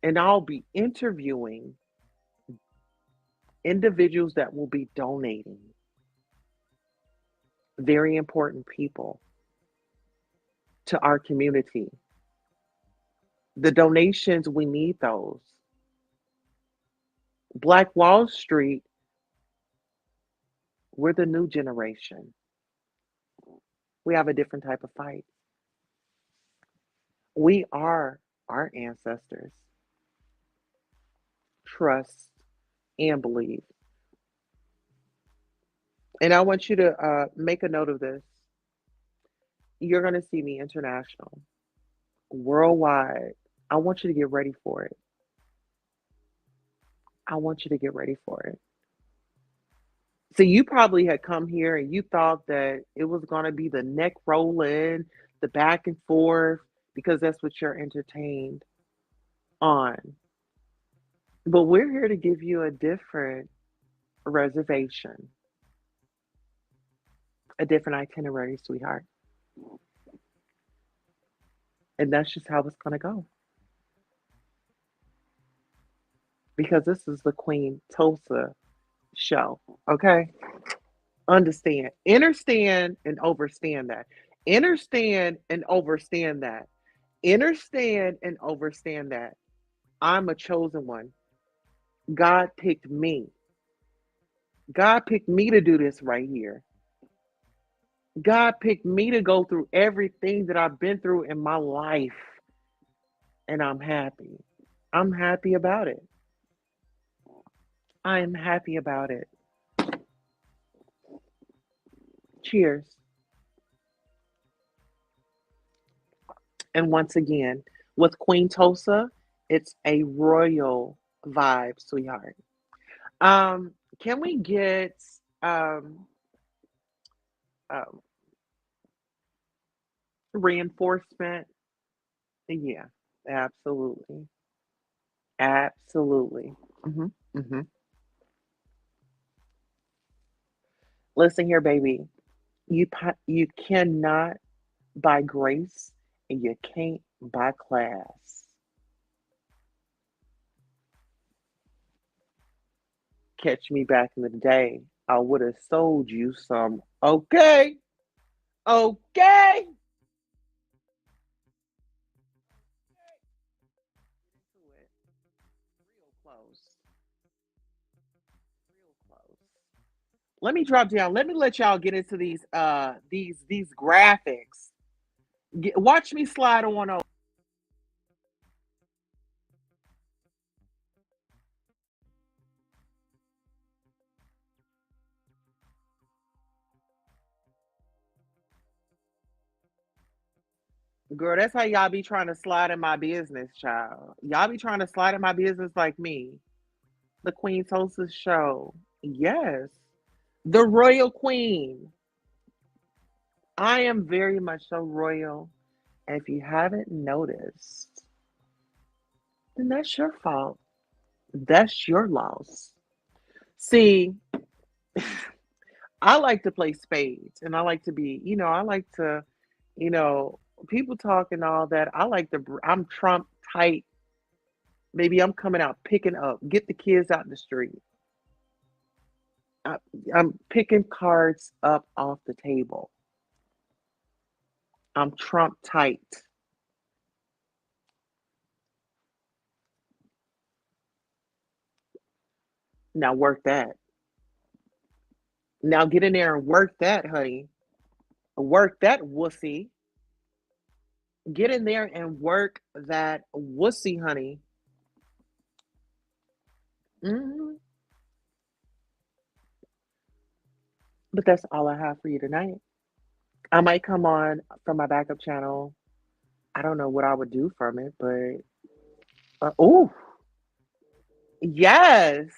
and I'll be interviewing individuals that will be donating. Very important people to our community. The donations, we need those. Black Wall Street, we're the new generation. We have a different type of fight. We are our ancestors. Trust and believe. And I want you to make a note of this. You're going to see me international, worldwide. I want you to get ready for it. I want you to get ready for it. So you probably had come here and you thought that it was going to be the neck rolling, the back and forth, because that's what you're entertained on. But we're here to give you a different reservation, a different itinerary, sweetheart. And that's just how it's going to go. Because this is the Queen Tulsa show. Okay? Understand. Understand and overstand that. Understand and overstand that. Understand and overstand that. I'm a chosen one. God picked me. God picked me to do this right here. God picked me to go through everything that I've been through in my life. And I'm happy. I'm happy about it. I am happy about it. Cheers. And once again, with Queen Tulsa, it's a royal vibe, sweetheart. Can we get um, um reinforcement? Yeah, absolutely. Absolutely. hmm hmm Listen here, baby. You cannot buy grace, and you can't buy class. Catch me back in the day, I would have sold you some. Okay, okay. Into it. Real close. Real close. Let me drop down. Let me let y'all get into these graphics. Watch me slide on over. Girl, that's how y'all be trying to slide in my business, child. Y'all be trying to slide in my business like me. The Queen's Hostess Show. Yes. The Royal Queen. I am very much so royal. And if you haven't noticed, then that's your fault. That's your loss. See, I like to play spades and I like to be, I like to, you know, people talk and all that. I'm Trump tight. Maybe I'm coming out picking up, get the kids out in the street. I, I'm picking cards up off the table. I'm Trump tight. Now work that. Now get in there and work that, honey. Work that wussy. Get in there and work that wussy, honey. hmm But that's all I have for you tonight. I might come on from my backup channel. I don't know what I would do from it, but oh, yes,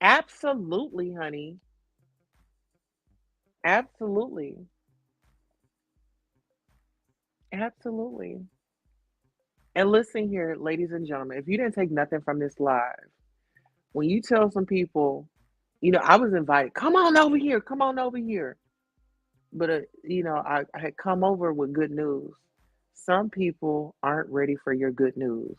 absolutely, honey, absolutely, absolutely. And listen here, ladies and gentlemen, if you didn't take nothing from this live, when you tell some people, I was invited, come on over here. But, I had come over with good news. Some people aren't ready for your good news.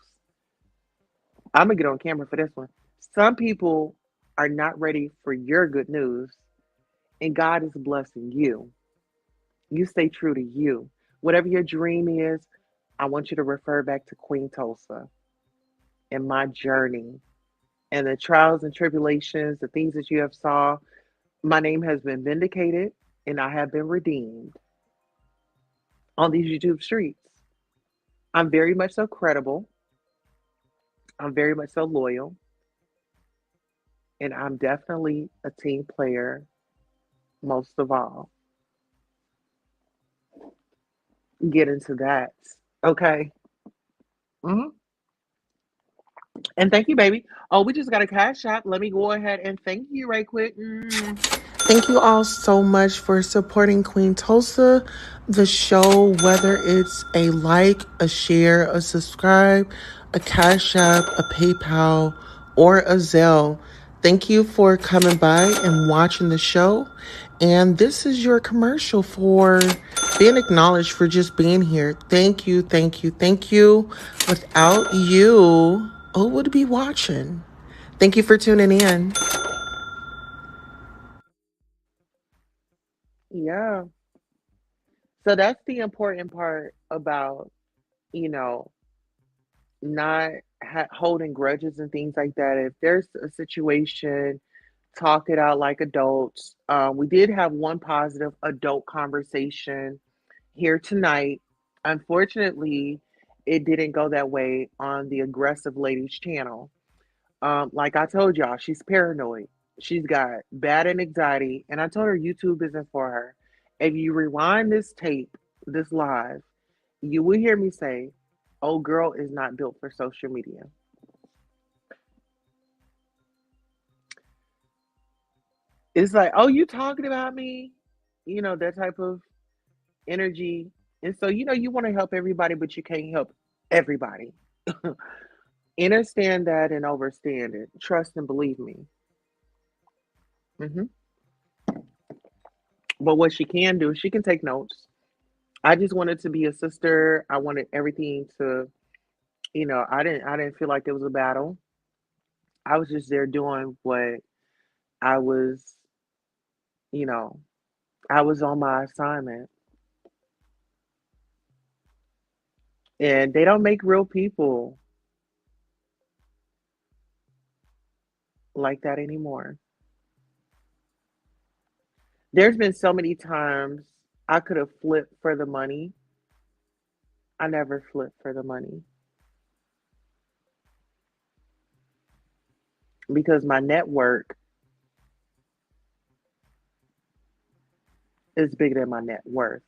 I'm going to get on camera for this one. Some people are not ready for your good news, and God is blessing you. You stay true to you. Whatever your dream is, I want you to refer back to Queen Tulsa and my journey and the trials and tribulations, the things that you have saw. My name has been vindicated and I have been redeemed on these YouTube streets. I'm very much so credible. I'm very much so loyal. And I'm definitely a team player most of all. Get into that. Okay. hmm And thank you, baby. Oh, we just got a cash app. Let me go ahead and thank you right quick. Thank you all so much for supporting Queen Tulsa, the show, whether it's a like, a share, a subscribe, a cash app, a PayPal, or a Zelle. Thank you for coming by and watching the show. And this is your commercial for being acknowledged for just being here. Thank you, thank you, thank you. Without you, who would be watching? Thank you for tuning in. Yeah. So that's the important part about, you know, not holding grudges and things like that. If there's a situation, talk it out like adults. We did have one positive adult conversation here tonight. Unfortunately, it didn't go that way on the aggressive ladies channel. Like I told y'all, she's paranoid. She's got bad anxiety, and I told her YouTube isn't for her. If you rewind this tape, this live, you will hear me say, "Oh, girl is not built for social media." It's like, "Oh, you talking about me?" That type of energy. And so, you want to help everybody, but you can't help everybody. Understand that and overstand it. Trust and believe me. hmm But what she can do, she can take notes. I just wanted to be a sister. I wanted everything to, I didn't feel like it was a battle. I was just there doing what I was, you know, I was on my assignment. And they don't make real people like that anymore. There's been so many times I could have flipped for the money. I never flipped for the money because my network is bigger than my net worth.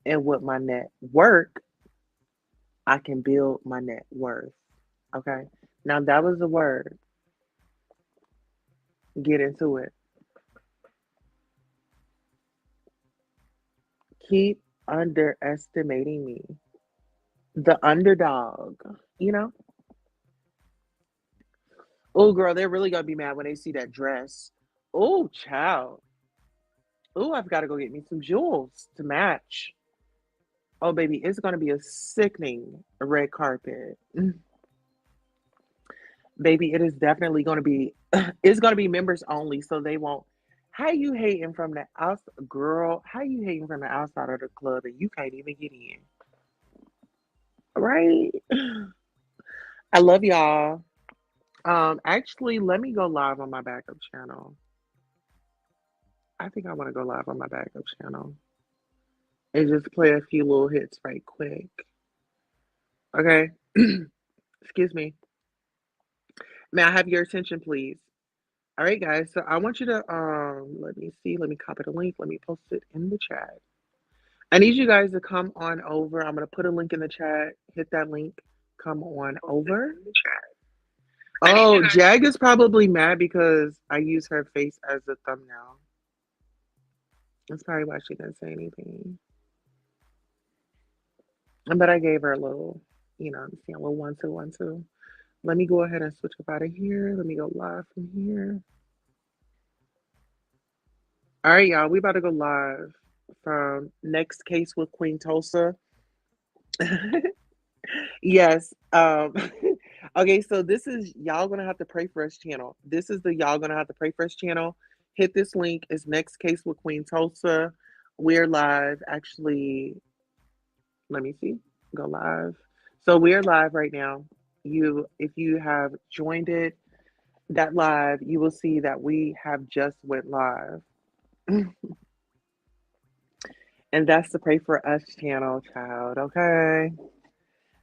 And with my net work, I can build my net worth. Okay. Now that was the word. Get into it. Keep underestimating me. The underdog. You know? Oh, girl, they're really gonna be mad when they see that dress. Oh, child. Oh, I've got to go get me some jewels to match. Oh, baby, it's gonna be a sickening red carpet. Baby, it is definitely gonna be. It's gonna be members only, so they won't. How you hating from the outside, girl? How you hating from the outside of the club and you can't even get in? Right? I love y'all. Actually, let me go live on my backup channel. I think I want to go live on my backup channel and just play a few little hits right quick. Okay. Excuse me. May I have your attention, please? All right, guys. So I want you to let me see. Let me copy the link. Let me post it in the chat. I need you guys to come on over. I'm gonna put a link in the chat. Hit that link. Come on over. Oh, Jag is probably mad because I use her face as a thumbnail. That's probably why she didn't say anything. But I gave her a little, a little 1 2 1 2. Let me go ahead and switch up out of here. Let me go live from here. All right, y'all. We about to go live from next case with Queen Tulsa. Yes. Okay, so this is y'all gonna have to pray for us channel. This is the y'all gonna have to pray for us channel. Hit this link. It's next case with Queen Tulsa. We're live. Actually, let me see. Go live. So we're live right now. If you have joined it, that live, you will see that we have just went live. And that's the Pray for Us channel, child. Okay.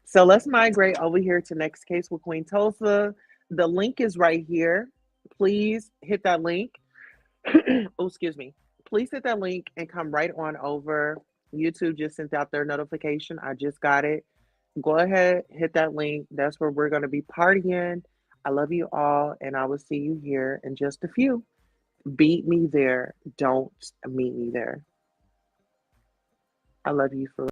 So let's migrate over here to next case with Queen Tulsa. The link is right here. Please hit that link. Oh, excuse me. Please hit that link and come right on over. YouTube just sent out their notification. I just got it. Go ahead, hit that link. That's where we're going to be partying. I love you all, and I will see you here in just a few. Beat me there. Don't meet me there. I love you for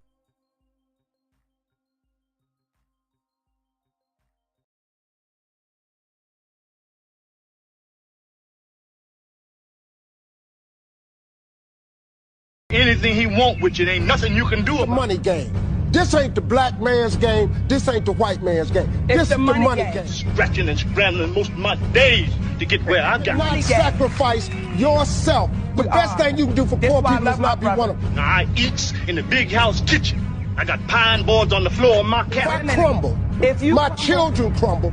Anything he want with you, there ain't nothing you can do about it. Money game. This ain't the black man's game. This ain't the white man's game. This is the money game. Scratching and scrambling most of my days to get where I got. Not sacrifice yourself. The best thing you can do for poor people is not be one of them. Now, I eats in the big house kitchen. I got pine boards on the floor of my cabin. If I crumble, my children crumble.